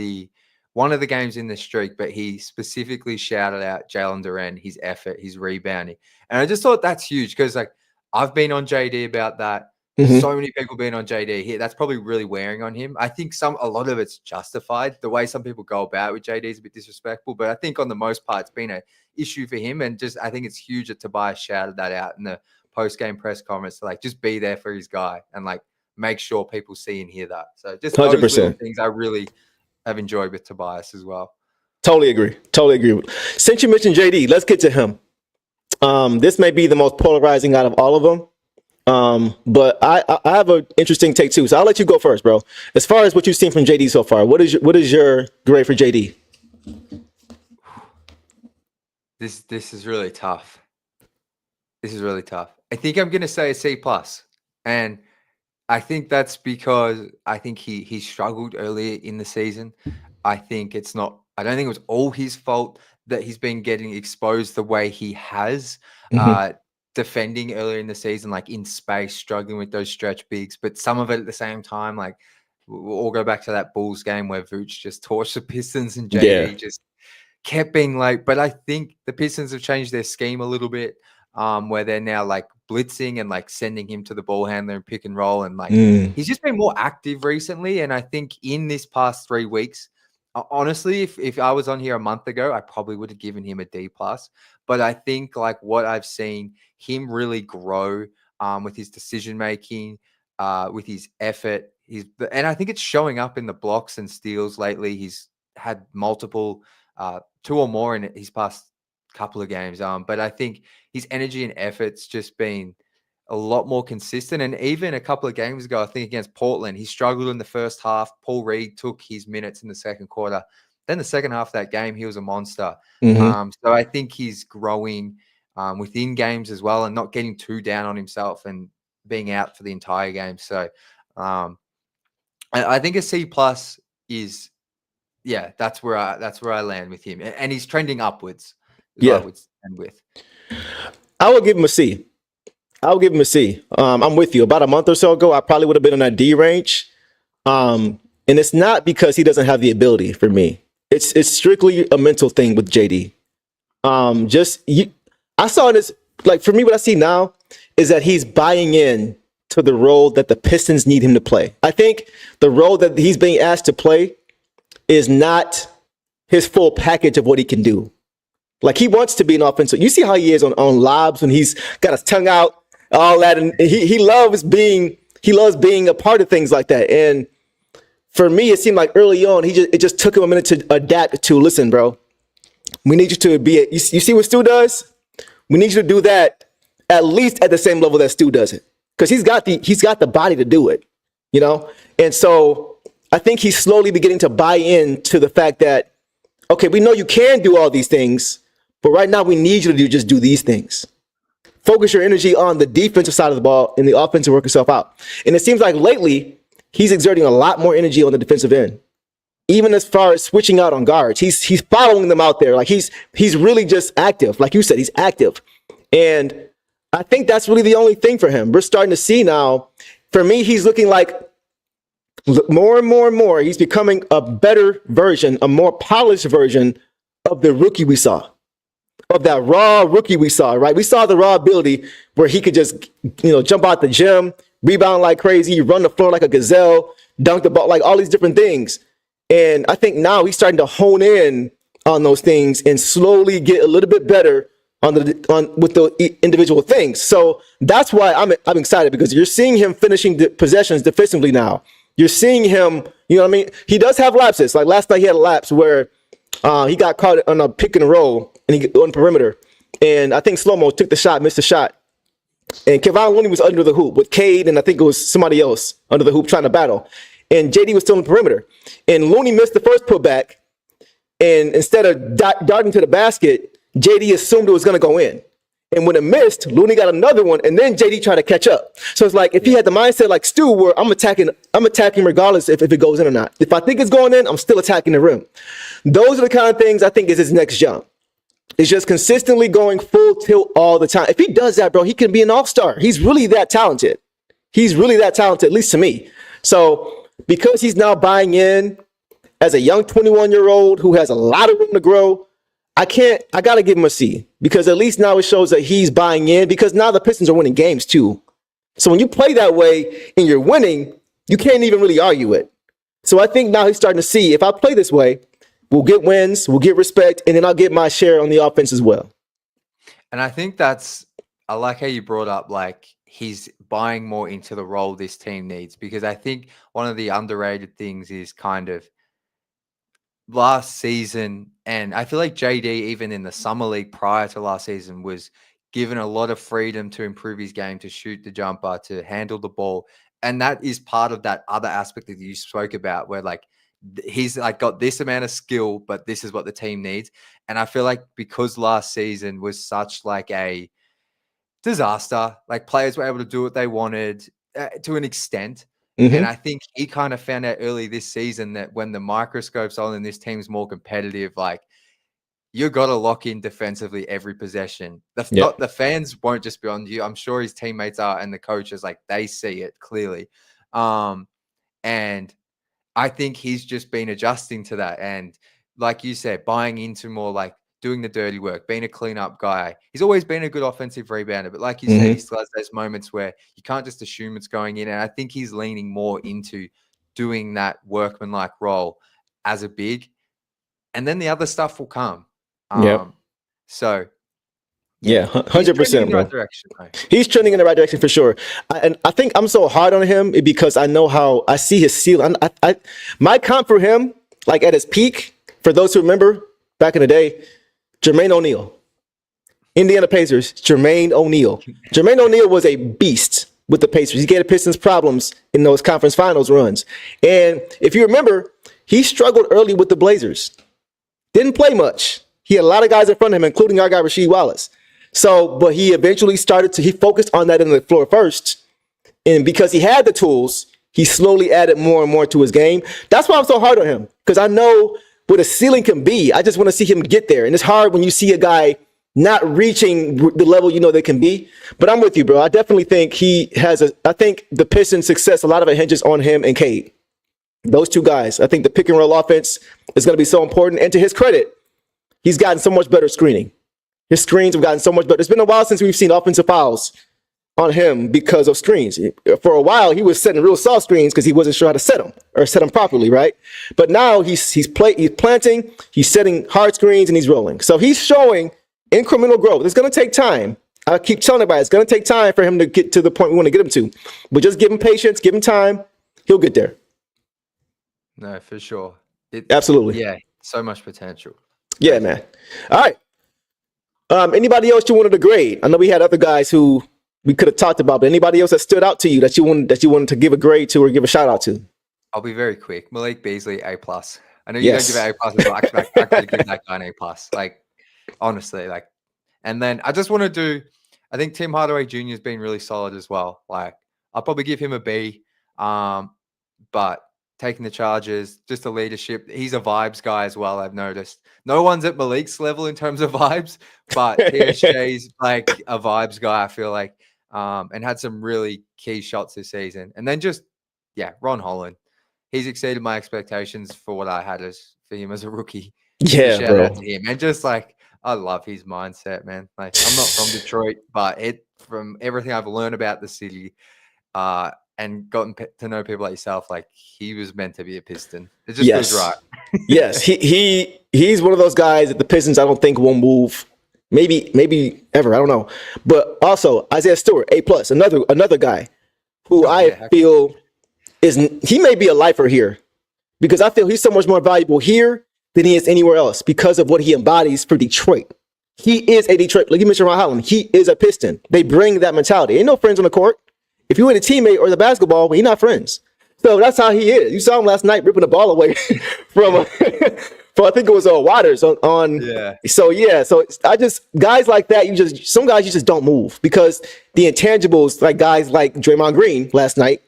one of the games in the streak, but he specifically shouted out Jalen Duren, his effort, his rebounding. And I just thought that's huge, because like I've been on JD about that. So many people being on JD here. That's probably really wearing on him. I think a lot of it's justified. The way some people go about with JD is a bit disrespectful, but I think on the most part, it's been an issue for him. And just, I think it's huge that Tobias shouted that out in the post-game press conference to like, just be there for his guy and like, make sure people see and hear that. So just 100%. Those little things I really have enjoyed with Tobias as well. Totally agree. Since you mentioned JD, let's get to him. This may be the most polarizing out of all of them. But I have an interesting take too. So I'll let you go first, bro. As far as what you've seen from JD so far, what is your grade for JD? This is really tough. I think I'm gonna say a C plus, and I think that's because I think he struggled earlier in the season. I don't think it was all his fault that he's been getting exposed the way he has. Defending earlier in the season, like in space, struggling with those stretch bigs, but some of it at the same time, like we'll all go back to that Bulls game where Vooch just torched the Pistons and JD just kept being late. But I think the Pistons have changed their scheme a little bit, where they're now like blitzing and like sending him to the ball handler and pick and roll. And like he's just been more active recently. And I think in this past 3 weeks, honestly, if I was on here a month ago, I probably would have given him a D plus. But I think like what I've seen him really grow with his decision making, with his effort, and I think it's showing up in the blocks and steals lately. He's had multiple, 2 or more in his past couple of games. But I think his energy and effort's just been a lot more consistent. And even a couple of games ago, I think against Portland, he struggled in the first half. Paul Reed took his minutes in the second quarter. Then the second half of that game, he was a monster. So I think he's growing within games as well and not getting too down on himself and being out for the entire game. So I think a C plus is, that's where I land with him. And he's trending upwards. I would give him a C. I'm with you. About a month or so ago, I probably would have been in that D range. And it's not because he doesn't have the ability for me. It's strictly a mental thing with JD. I saw this, like for me, what I see now is that he's buying in to the role that the Pistons need him to play. I think the role that he's being asked to play is not his full package of what he can do. Like he wants to be an offensive. You see how he is on lobs when he's got his tongue out, all that, and he loves being a part of things like that. And for me, it seemed like early on, it just took him a minute to adapt to, listen, bro, we need you to be, you see what Stu does? We need you to do that at least at the same level that Stu does it. Because he's got the body to do it, And so I think he's slowly beginning to buy in to the fact that, okay, we know you can do all these things, But right now, we need you to just do these things. Focus your energy on the defensive side of the ball, and the offense will work itself out. And it seems like lately, he's exerting a lot more energy on the defensive end. Even as far as switching out on guards, he's following them out there. Like he's really just active. Like you said, he's active. And I think that's really the only thing for him. We're starting to see now, for me, he's looking like more and more and more, he's becoming a better version, a more polished version of the rookie we saw, of that raw rookie we saw, right? We saw the raw ability where he could just, jump out the gym, rebound like crazy, run the floor like a gazelle, dunk the ball, like all these different things. And I think now he's starting to hone in on those things and slowly get a little bit better with the individual things. So that's why I'm excited, because you're seeing him finishing the possessions defensively now. You're seeing him, you know what I mean? He does have lapses. Like last night he had a lapse where he got caught on a pick and roll and he on perimeter. And I think Slow-Mo took the shot, missed the shot. And Kevon Looney was under the hoop with Cade, and I think it was somebody else under the hoop trying to battle. And JD was still on the perimeter. And Looney missed the first putback. And instead of darting to the basket, JD assumed it was going to go in. And when it missed, Looney got another one, and then JD tried to catch up. So it's like if he had the mindset like Stu, where I'm attacking regardless if it goes in or not. If I think it's going in, I'm still attacking the rim. Those are the kind of things I think is his next jump. It's just consistently going full tilt all the time. If he does that, bro, he can be an all-star. He's really that talented. At least to me. So because he's now buying in as a young 21-year-old who has a lot of room to grow, I got to give him a C, because at least now it shows that he's buying in, because now the Pistons are winning games too. So when you play that way and you're winning, you can't even really argue it. So I think now he's starting to see, if I play this way, we'll get wins, we'll get respect, and then I'll get my share on the offense as well. And I think I like how you brought up, like, he's buying more into the role this team needs, because I think one of the underrated things is kind of last season, and I feel like JD, even in the summer league prior to last season, was given a lot of freedom to improve his game, to shoot the jumper, to handle the ball. And that is part of that other aspect that you spoke about, where like he's like got this amount of skill, but this is what the team needs. And I feel like because last season was such like a disaster, like players were able to do what they wanted to an extent. And I think he kind of found out early this season that when the microscope's on and this team's more competitive, like you got to lock in defensively every possession. The fans won't just be on you. I'm sure his teammates are, and the coaches, like they see it clearly. And I think he's just been adjusting to that. And like you said, buying into more like doing the dirty work, being a cleanup guy. He's always been a good offensive rebounder, but like you said, he still has those moments where you can't just assume it's going in. And I think he's leaning more into doing that workman-like role as a big, and then the other stuff will come. So yeah, 100%, bro. Right direction, he's trending in the right direction for sure. And I think I'm so hard on him because I know how I see his ceiling. My comp for him, like at his peak, for those who remember back in the day, Jermaine O'Neal, Indiana Pacers, Jermaine O'Neal. Jermaine O'Neal was a beast with the Pacers. He gave the Pistons problems in those conference finals runs. And if you remember, he struggled early with the Blazers. Didn't play much. He had a lot of guys in front of him, including our guy Rasheed Wallace. So, but he eventually he focused on that in the floor first. And because he had the tools, he slowly added more and more to his game. That's why I'm so hard on him, because I know what a ceiling can be. I just want to see him get there. And it's hard when you see a guy not reaching the level they can be. But I'm with you, bro. I definitely think I think the Pistons' success, a lot of it hinges on him and Cade. Those two guys. I think the pick and roll offense is going to be so important. And to his credit, he's gotten so much better screening. His screens have gotten so much better. It's been a while since we've seen offensive fouls on him because of screens. For a while, he was setting real soft screens because he wasn't sure how to set them properly, right? But now he's planting, he's setting hard screens, and he's rolling. So he's showing incremental growth. It's going to take time. I keep telling everybody, it's going to take time for him to get to the point we want to get him to. But just give him patience, give him time, he'll get there. No, for sure. Absolutely. Yeah, so much potential. Yeah, man. All right. Anybody else you wanted to grade? I know we had other guys who we could have talked about, but anybody else that stood out to you that you wanted to give a grade to or give a shout out to? I'll be very quick. Malik Beasley, A+. I know you don't give it A+, but actually give that guy an A+. Like, honestly. Like, and then I just want to do. I think Tim Hardaway Jr. has been really solid as well. Like, I'll probably give him a B. But taking the charges, just the leadership. He's a vibes guy as well. I've noticed. No one's at Malik's level in terms of vibes, but TSJ's like a vibes guy. I feel like, and had some really key shots this season. And then just Ron Holland. He's exceeded my expectations for what I had for him as a rookie. Yeah, Shout bro. out to him. And just like, I love his mindset, man. Like, I'm not from Detroit, but from everything I've learned about the city, and gotten to know people like yourself, like, he was meant to be a Piston. It just feels right. Yes, he's one of those guys that the Pistons I don't think will move. Maybe ever. I don't know. But also Isaiah Stewart, A+, another guy who I feel he may be a lifer here, because I feel he's so much more valuable here than he is anywhere else because of what he embodies for Detroit. He is a Detroit, like you mentioned, Ron Holland. He is a Piston. They bring that mentality. Ain't no friends on the court. If you ain't a teammate or the basketball, well, you're not friends. So that's how he is. You saw him last night ripping the ball away from I think it was Waters on. Yeah. So guys like that, some guys you just don't move because the intangibles, like guys like Draymond Green last night,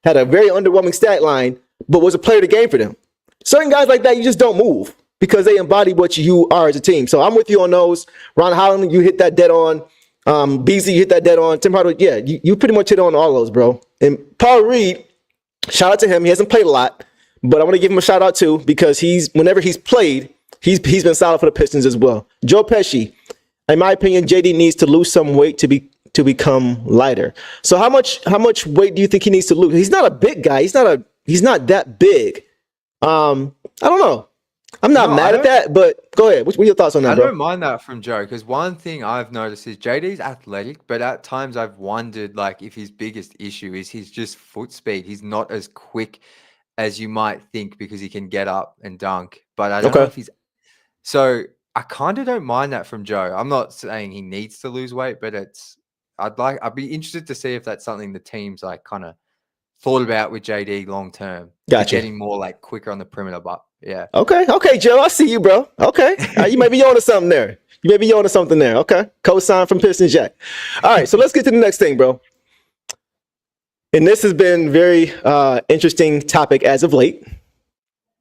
had a very underwhelming stat line, but was a player of the game for them. Certain guys like that, you just don't move because they embody what you are as a team. So I'm with you on those. Ron Holland, you hit that dead on. Beasley, you hit that dead on. Tim Hardaway, you pretty much hit on all those, bro. And Paul Reed, shout out to him. He hasn't played a lot, but I want to give him a shout out too because whenever he's played, he's been solid for the Pistons as well. Joe Pesci, in my opinion, JD needs to lose some weight to become lighter. So how much weight do you think he needs to lose? He's not a big guy. He's not that big. I don't know. I'm not mad at that, but go ahead. What are your thoughts on that, bro? I don't mind that from Joe, because one thing I've noticed is JD's athletic, but at times I've wondered like if his biggest issue is his just foot speed. He's not as quick as you might think because he can get up and dunk. But I don't know if so I kind of don't mind that from Joe. I'm not saying he needs to lose weight, but I'd be interested to see if that's something the team's like kind of thought about with JD long term. Gotcha. Getting more like quicker on the perimeter, but yeah. Okay, Joe, I see you, bro. Okay. You may be on to something there. Okay. Co-sign from Pistons Jack. All right, so let's get to the next thing, bro. And this has been very interesting topic as of late.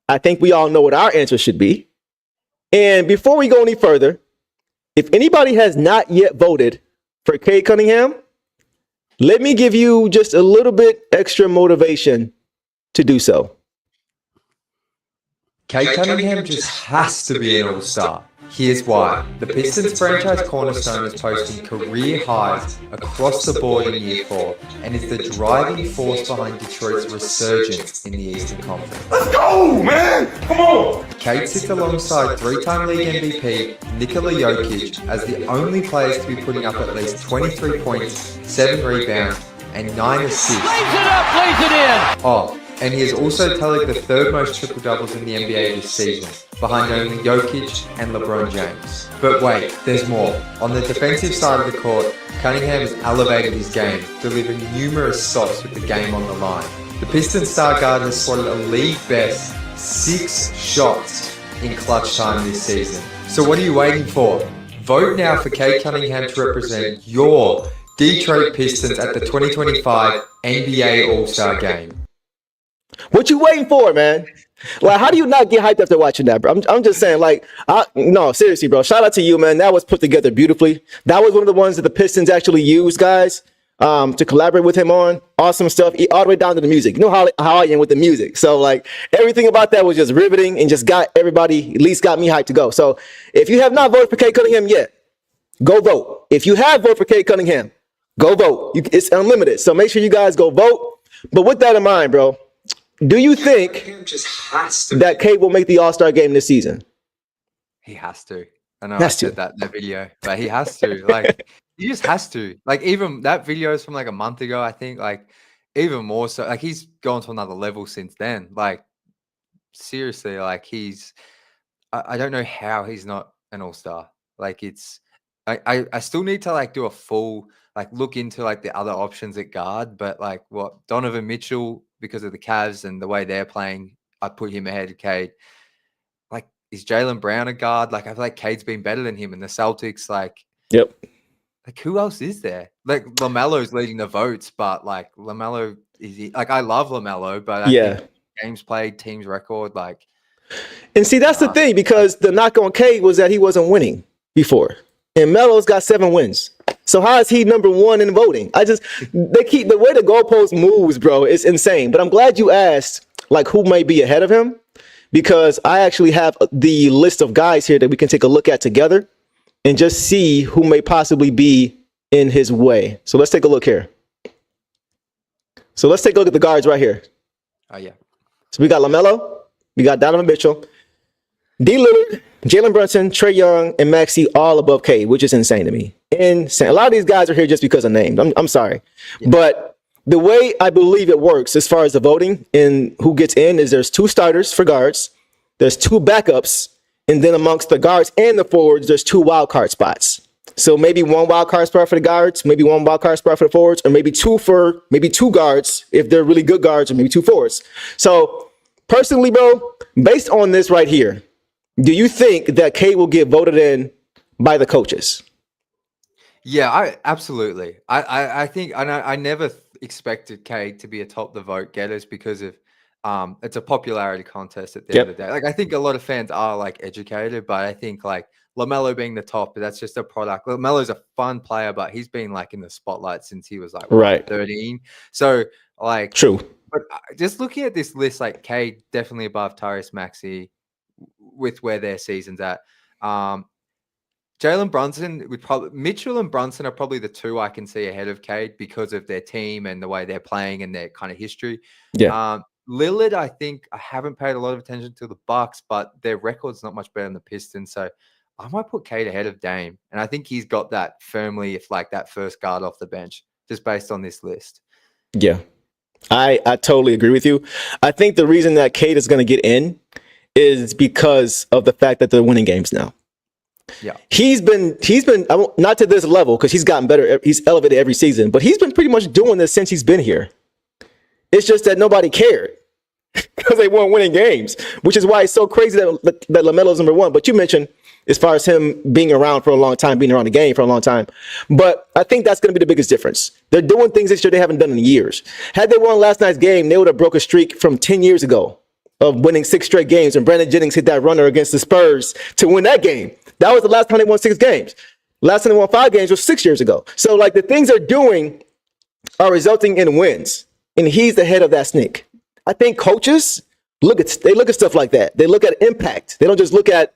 I think we all know what our answer should be. And before we go any further, if anybody has not yet voted for Cade Cunningham, let me give you just a little bit extra motivation to do so. Cade Cunningham just has to be an all-star. Here's why. The Pistons franchise cornerstone is posting career highs across the board in year 4 and is the driving force behind Detroit's resurgence in the Eastern Conference. Let's go, man! Come on! Cade sits alongside 3-time league MVP Nikola Jokic as the only players to be putting up at least 23 points, 7 rebounds, and 9 assists. Lays it in! And he has also tallied the 3rd most triple doubles in the NBA this season, behind only Jokic and LeBron James. But wait, there's more. On the defensive side of the court, Cunningham has elevated his game, delivering numerous stops with the game on the line. The Pistons star guard has spotted a league best 6 shots in clutch time this season. So what are you waiting for? Vote now for Cade Cunningham to represent your Detroit Pistons at the 2025 NBA All-Star Game. What you waiting for, man? Like, how do you not get hyped after watching that, bro? I'm just saying, like, no, seriously, bro. Shout out to you, man. That was put together beautifully. That was one of the ones that the Pistons actually used, guys, to collaborate with him on. Awesome stuff, all the way down to the music. You know how I am with the music. So, like, everything about that was just riveting and just got everybody, at least got me hyped to go. So, if you have not voted for Cade Cunningham yet, go vote. If you have voted for Cade Cunningham, go vote. It's unlimited. So, make sure you guys go vote. But with that in mind, bro, do you think that Cade will make the All-Star game this season? He has to. I know I said that in the video, but he has to. Like, he just has to. Like, even that video is from like a month ago, I think. Like, even more so. Like, he's gone to another level since then. Like, seriously, like I don't know how he's not an all-star. Like, I still need to like do a full like look into like the other options at guard, but like what Donovan Mitchell, because of the Cavs and the way they're playing, I put him ahead of Cade. Like, is Jaylen Brown a guard? Like, I feel like Cade's been better than him in the Celtics. Like, Yep. who else is there? Like, LaMelo's leading the votes, but like LaMelo like, I love LaMelo, but I think games played, teams record, like. And see, that's the thing, because the knock on Cade was that he wasn't winning before, and Melo's got 7 wins. So how is he number 1 in voting? They keep the way the goalpost moves, bro. It's insane. But I'm glad you asked, like, who may be ahead of him, because I actually have the list of guys here that we can take a look at together and just see who may possibly be in his way. So let's take a look here. So let's take a look at the guards right here. Oh, yeah. So we got LaMelo, we got Donovan Mitchell, D. Lillard, Jalen Brunson, Trae Young, and Maxey all above Cade, which is insane to me. Insane. A lot of these guys are here just because of names. I'm sorry. Yeah. But the way I believe it works as far as the voting and who gets in is there's 2 starters for guards, there's 2 backups, and then amongst the guards and the forwards, there's 2 wild card spots. So maybe 1 wild card spot for the guards, maybe 1 wild card spot for the forwards, or maybe 2 guards if they're really good guards, or maybe 2 forwards. So personally, bro, based on this right here, do you think that Cade will get voted in by the coaches? Yeah, I absolutely. I think I never expected Cade to be atop the vote getters because of it's a popularity contest at the end of the day. Like, I think a lot of fans are like educated, but I think like LaMelo being the top, that's just a product. LaMelo's a fun player, but he's been like in the spotlight since he was like 13. So like, true. But just looking at this list, like Cade definitely above Tyrese Maxey with where their season's at. Jalen Brunson would probably, Mitchell and Brunson are probably the 2 I can see ahead of Cade because of their team and the way they're playing and their kind of history. Yeah. Lillard, I think I haven't paid a lot of attention to the Bucks, but their record's not much better than the Pistons. So I might put Cade ahead of Dame. And I think he's got that firmly, if like that first guard off the bench, just based on this list. Yeah, I totally agree with you. I think the reason that Cade is going to get in is because of the fact that they're winning games now. Yeah, he's been not to this level because he's gotten better. He's elevated every season, but he's been pretty much doing this since he's been here. It's just that nobody cared because they weren't winning games, which is why it's so crazy that LaMelo's number 1. But you mentioned as far as him being around for a long time, being around the game for a long time. But I think that's going to be the biggest difference. They're doing things this year they haven't done in years. Had they won last night's game, they would have broke a streak from 10 years ago of winning 6 straight games. And Brandon Jennings hit that runner against the Spurs to win that game. That was the last time they won 6 games. Last time they won 5 games was 6 years ago. So like the things they're doing are resulting in wins. And he's the head of that snake. I think coaches look at stuff like that. They look at impact. They don't just look at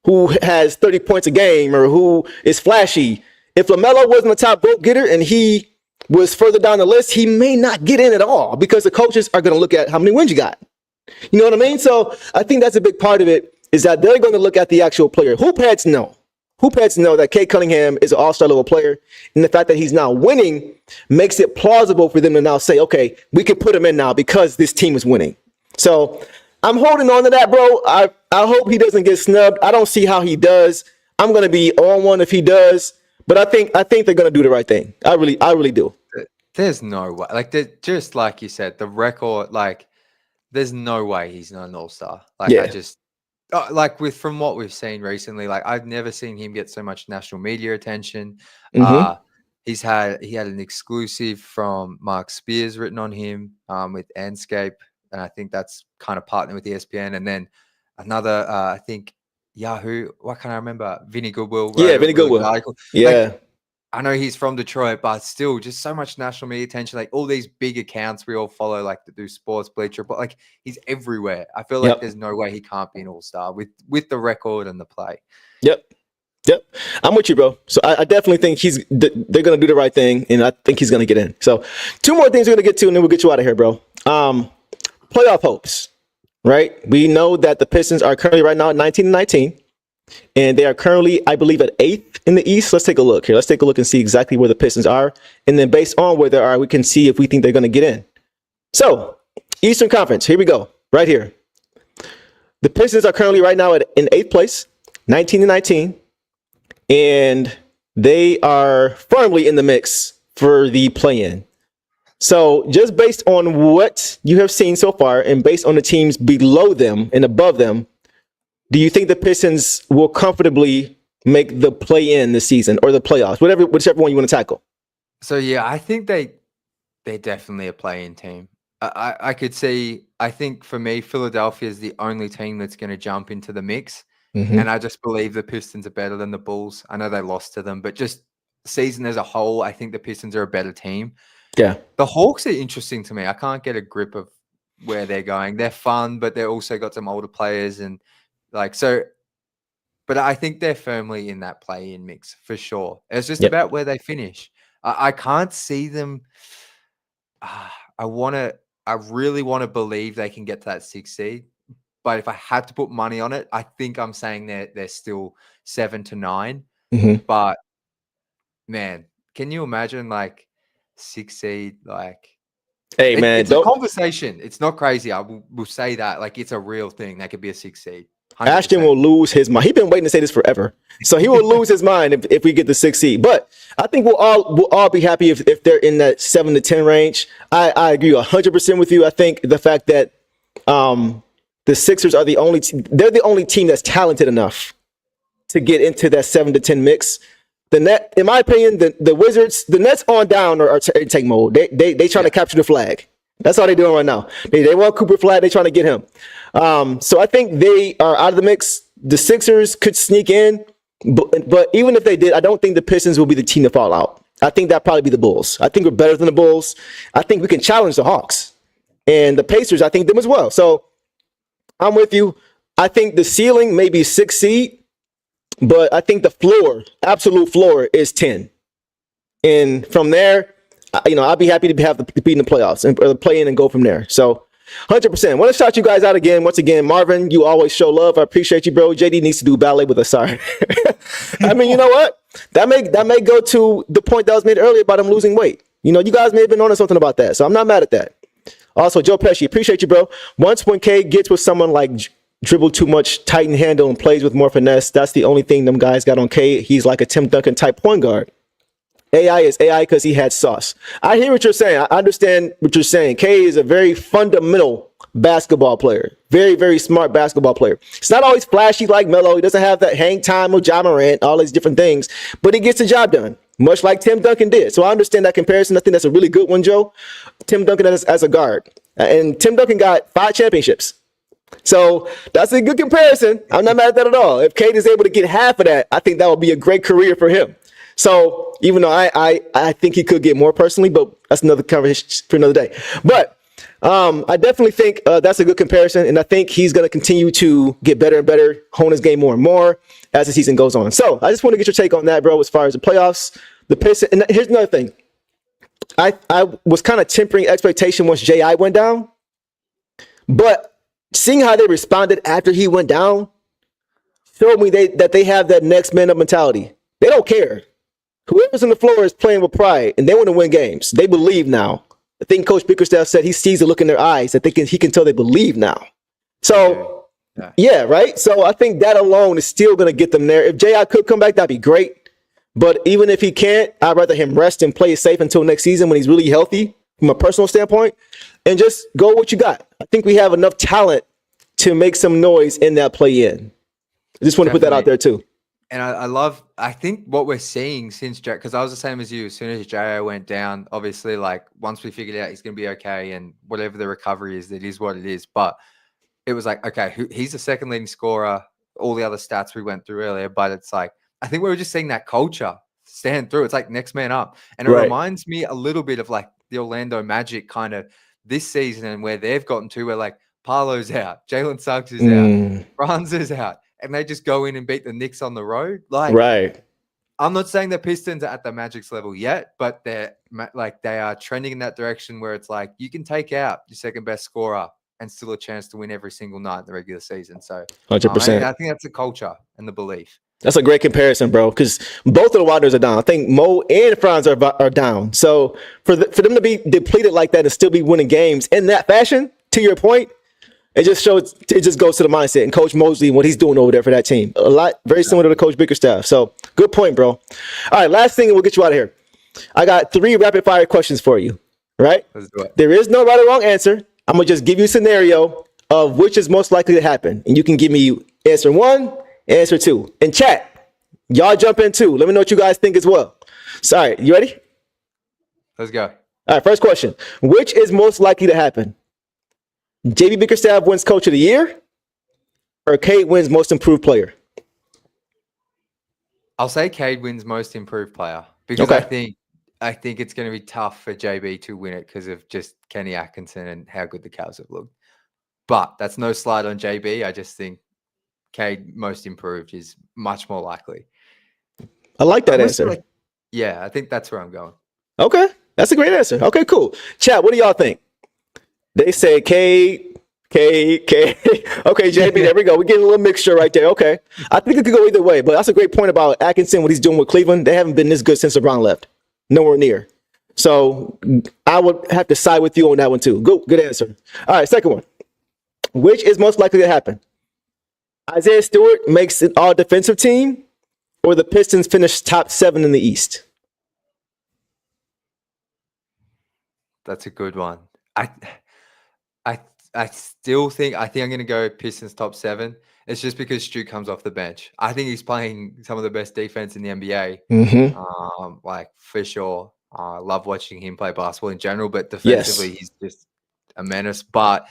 who has 30 points a game or who is flashy. If LaMelo wasn't a top vote getter and he was further down the list, he may not get in at all because the coaches are going to look at how many wins you got. You know what I mean? So I think that's a big part of it, is that they're going to look at the actual player. Hoop heads know that Cade Cunningham is an all-star level player. And the fact that he's now winning makes it plausible for them to now say, okay, we can put him in now because this team is winning. So I'm holding on to that, bro. I hope he doesn't get snubbed. I don't see how he does. I'm going to be on one if he does. But I think they're going to do the right thing. I really do. There's no way. Like, just like you said, the record, like, there's no way he's not an all-star. Like, yeah. From what we've seen recently, like, I've never seen him get so much national media attention. Mm-hmm. He had an exclusive from Mark Spears written on him with Anscape, and I think that's kind of partnered with ESPN. And then another, I think Yahoo. What can I remember? Vinny Goodwill. Yeah, Vinny Goodwill. Yeah. Like, I know he's from Detroit, but still just so much national media attention. Like all these big accounts we all follow, like that do sports, Bleacher, but like he's everywhere. I feel like there's no way he can't be an all-star with the record and the play. Yep. I'm with you, bro. So I definitely think they're going to do the right thing, and I think he's going to get in. So 2 more things we're going to get to, and then we'll get you out of here, bro. Playoff hopes, right? We know that the Pistons are currently right now at 19-19. And they are currently, I believe, at 8th in the East. Let's take a look here. Let's take a look and see exactly where the Pistons are. And then based on where they are, we can see if we think they're going to get in. So, Eastern Conference, here we go, right here. The Pistons are currently right now in 8th place, 19-19. And they are firmly in the mix for the play-in. So, just based on what you have seen so far and based on the teams below them and above them, do you think the Pistons will comfortably make the play-in this season or the playoffs, whichever one you want to tackle? So yeah, I think they're definitely a play-in team. I could see. I think for me, Philadelphia is the only team that's going to jump into the mix, and I just believe the Pistons are better than the Bulls. I know they lost to them, but just season as a whole, I think the Pistons are a better team. Yeah, the Hawks are interesting to me. I can't get a grip of where they're going. They're fun, but they're also got some older players and like so. But I think they're firmly in that play-in mix for sure. It's just about where they finish. I can't see them. I really want to believe they can get to that 6th seed. But if I had to put money on it, I think I'm saying they're still 7 to 9. But man, can you imagine like 6th seed? Like, hey man, it's a conversation. It's not crazy. I will say that like it's a real thing. That could be a 6th seed. 100%. Ashton will lose his mind. He's been waiting to say this forever, so he will lose his mind if we get the 6th seed. But I think we'll all be happy if they're in that 7 to 10 range. I agree 100% with you. I think the fact that the Sixers are they're the only team that's talented enough to get into that 7 to 10 mix. The net, in my opinion, the Wizards, the Nets on down are tank mode. They trying to capture the flag. That's all they're doing right now. They want Cooper Flag. They're trying to get him. So I think they are out of the mix. The Sixers could sneak in, but even if they did, I don't think the Pistons will be the team to fall out. I think that'd probably be the Bulls. I think we're better than the Bulls. I think we can challenge the Hawks. And the Pacers, I think them as well. So I'm with you. I think the ceiling may be 6th seed, but I think the floor, absolute floor, is 10. And from there, I'd be happy to be in the playoffs or the play in and go from there. So 100%. Want to shout you guys out again. Once again, Marvin, you always show love. I appreciate you, bro. JD needs to do ballet with us. Sorry. I mean, you know what? That may go to the point that was made earlier about him losing weight. You guys may have been on to something about that. So I'm not mad at that. Also, Joe Pesci, appreciate you, bro. Once when K gets with someone like dribble too much, tighten handle, and plays with more finesse, that's the only thing them guys got on K. He's like a Tim Duncan type point guard. AI is AI because he had sauce. I hear what you're saying. I understand what you're saying. K is a very fundamental basketball player. Very, very smart basketball player. It's not always flashy like Melo. He doesn't have that hang time with Ja Morant, all these different things, but he gets the job done, much like Tim Duncan did. So I understand that comparison. I think that's a really good one, Joe. Tim Duncan as a guard. And Tim Duncan got 5 championships. So that's a good comparison. I'm not mad at that at all. If Cade is able to get half of that, I think that would be a great career for him. So even though I think he could get more personally, but that's another conversation for another day. But I definitely think that's a good comparison, and I think he's going to continue to get better and better, hone his game more and more as the season goes on. So I just want to get your take on that, bro, as far as the playoffs, the Pistons. And here's another thing. I was kind of tempering expectation once J.I. went down, but seeing how they responded after he went down showed me that they have that next man up mentality. They don't care. Whoever's on the floor is playing with pride, and they want to win games. They believe now. I think Coach Bickerstaff said he sees the look in their eyes that he can tell they believe now. So, yeah, right? So I think that alone is still going to get them there. If J.I. could come back, that'd be great. But even if he can't, I'd rather him rest and play it safe until next season when he's really healthy from a personal standpoint, and just go what you got. I think we have enough talent to make some noise in that play-in. I just want to put that out there too. And I think what we're seeing since Jack, because I was the same as you, as soon as J.O. went down, obviously, like once we figured out he's going to be okay and whatever the recovery is, it is what it is. But it was like, okay, he's the second leading scorer, all the other stats we went through earlier. But it's like, I think we were just seeing that culture stand through. It's like next man up. And it reminds me a little bit of like the Orlando Magic kind of this season and where they've gotten to where like Paolo's out, Jalen Suggs is out, Franz is out. And they just go in and beat the Knicks on the road. Like, I'm not saying the Pistons are at the Magic's level yet, but they are trending in that direction where it's like you can take out your second best scorer and still a chance to win every single night in the regular season. So 100%. I think that's the culture and the belief. That's a great comparison, bro, because both of the Wanderers are down. I think Mo and Franz are down. So for them to be depleted like that and still be winning games in that fashion, to your point, it just goes to the mindset and Coach Mosley and what he's doing over there for that team. A lot, very similar to Coach Bickerstaff. So good point, bro. All right, last thing and we'll get you out of here. I got 3 rapid fire questions for you, right? Let's do it. There is no right or wrong answer. I'm going to just give you a scenario of which is most likely to happen. And you can give me Answer 1, answer 2. In chat, y'all jump in too. Let me know what you guys think as well. Sorry, you ready? Let's go. All right, first question. Which is most likely to happen? JB Bickerstaff wins Coach of the Year, or Cade wins Most Improved Player? I'll say Cade wins Most Improved Player because I think it's going to be tough for JB to win it because of just Kenny Atkinson and how good the Cavs have looked. But that's no slide on JB. I just think Cade Most Improved is much more likely. I like that answer. Yeah, I think that's where I'm going. Okay, that's a great answer. Okay, cool. Chat, what do y'all think? They say Cade. Okay, JB, there we go. We're getting a little mixture right there. Okay. I think it could go either way, but that's a great point about Atkinson, what he's doing with Cleveland. They haven't been this good since LeBron left. Nowhere near. So I would have to side with you on that one too. Good answer. All right, second one. Which is most likely to happen? Isaiah Stewart makes an all-defensive team, or the Pistons finish top 7 in the East? That's a good one. I still think I'm going to go Pistons top 7. It's just because Stu comes off the bench. I think he's playing some of the best defense in the NBA. Mm-hmm. Like for sure. I love watching him play basketball in general, but defensively he's just a menace. But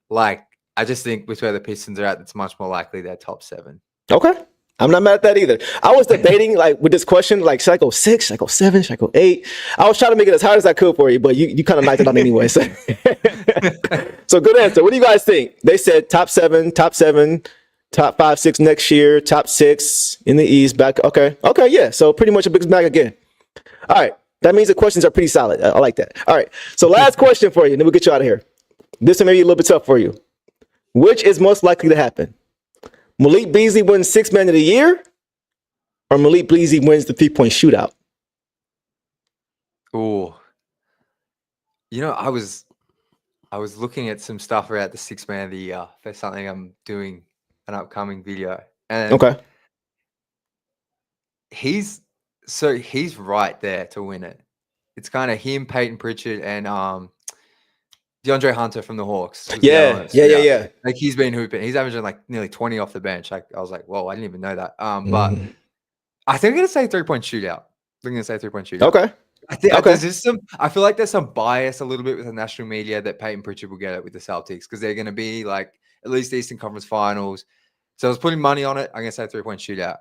like I just think with where the Pistons are at, it's much more likely they're top 7. Okay. I'm not mad at that either. I was debating like with this question, like should I go 6? Should I go 7? Should I go 8? I was trying to make it as hard as I could for you, but you kind of knocked it out anyway. So. So good answer. What do you guys think? They said top 7, top 5, 6 next year, top 6 in the East. Back. Okay, yeah. So pretty much a big bag again. All right. That means the questions are pretty solid. I like that. All right. So last question for you, and then we'll get you out of here. This one may be a little bit tough for you. Which is most likely to happen? Malik Beasley wins 6th Man of the Year, or Malik Beasley wins the 3-point shootout? Oh, I was looking at some stuff about the 6th Man of the Year for something I'm doing an upcoming video, and he's right there to win it. It's kind of him, Peyton Pritchard, and DeAndre Hunter from the Hawks. Yeah. Like he's been hooping. He's averaging like nearly 20 off the bench. Like I was like, whoa, I didn't even know that. But I think I'm gonna say 3-point shootout. I'm gonna say 3-point shootout. Okay. I feel like there's some bias a little bit with the national media that Peyton Pritchard will get it with the Celtics because they're gonna be like at least Eastern Conference Finals. So I was putting money on it. I'm gonna say 3-point shootout.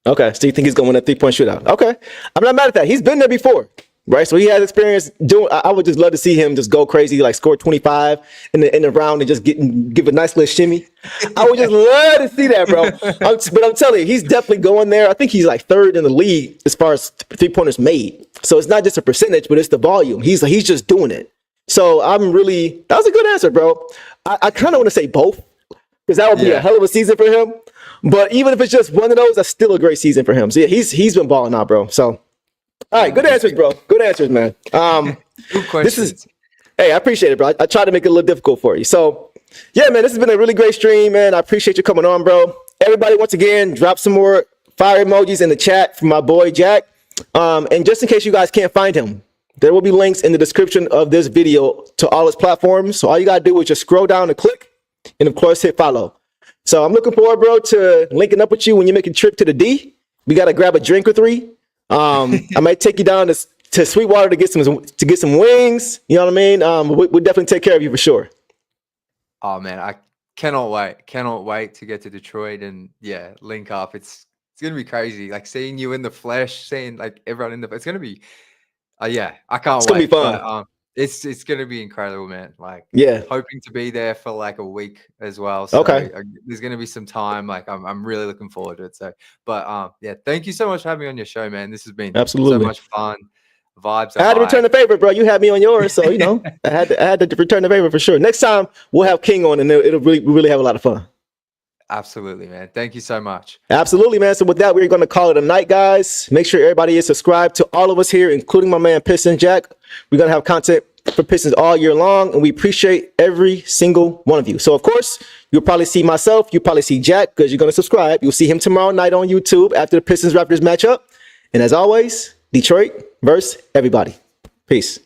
Okay. So you think he's gonna win a 3-point shootout? Okay. I'm not mad at that. He's been there before. Right, so he has experience doing. I would just love to see him just go crazy, like score 25 in the round and just give a nice little shimmy. I would just love to see that, bro. But I'm telling you, he's definitely going there. I think he's like 3rd in the league as far as 3-pointers made. So it's not just a percentage, but it's the volume. He's just doing it. So that was a good answer, bro. I kind of want to say both because that would be a hell of a season for him. But even if it's just one of those, that's still a great season for him. So yeah, he's been balling out, bro. So. All right, good answers, bro. Good answers, man. Good questions. Hey, I appreciate it, bro. I tried to make it a little difficult for you. So, yeah, man, this has been a really great stream, man. I appreciate you coming on, bro. Everybody, once again, drop some more fire emojis in the chat for my boy, Jack. And just in case you guys can't find him, there will be links in the description of this video to all his platforms. So all you got to do is just scroll down and click, and, of course, hit follow. So I'm looking forward, bro, to linking up with you when you make a trip to the D. We got to grab a drink or 3. I might take you down to Sweetwater to get some wings. You know what I mean? We'll definitely take care of you for sure. Oh man, I cannot wait. Cannot wait to get to Detroit and link up. It's gonna be crazy. Like seeing you in the flesh, seeing like everyone in the. It's gonna be. I can't wait. It's gonna be fun. But, it's gonna be incredible, man. Like hoping to be there for like a week as well. So there's gonna be some time. Like I'm really looking forward to it. So, but thank you so much for having me on your show, man. This has been absolutely so much fun. Vibes. I had to return the favor, bro. You had me on yours, so I had to return the favor for sure. Next time we'll have King on, and it'll really have a lot of fun. Absolutely, man. Thank you so much. Absolutely, man. So with that, we're going to call it a night, guys. Make sure everybody is subscribed to all of us here, including my man Piston Jack. We're going to have content for Pistons all year long, and we appreciate every single one of you. So, of course, you'll probably see myself. You'll probably see Jack because you're going to subscribe. You'll see him tomorrow night on YouTube after the Pistons-Raptors matchup. And as always, Detroit versus everybody. Peace.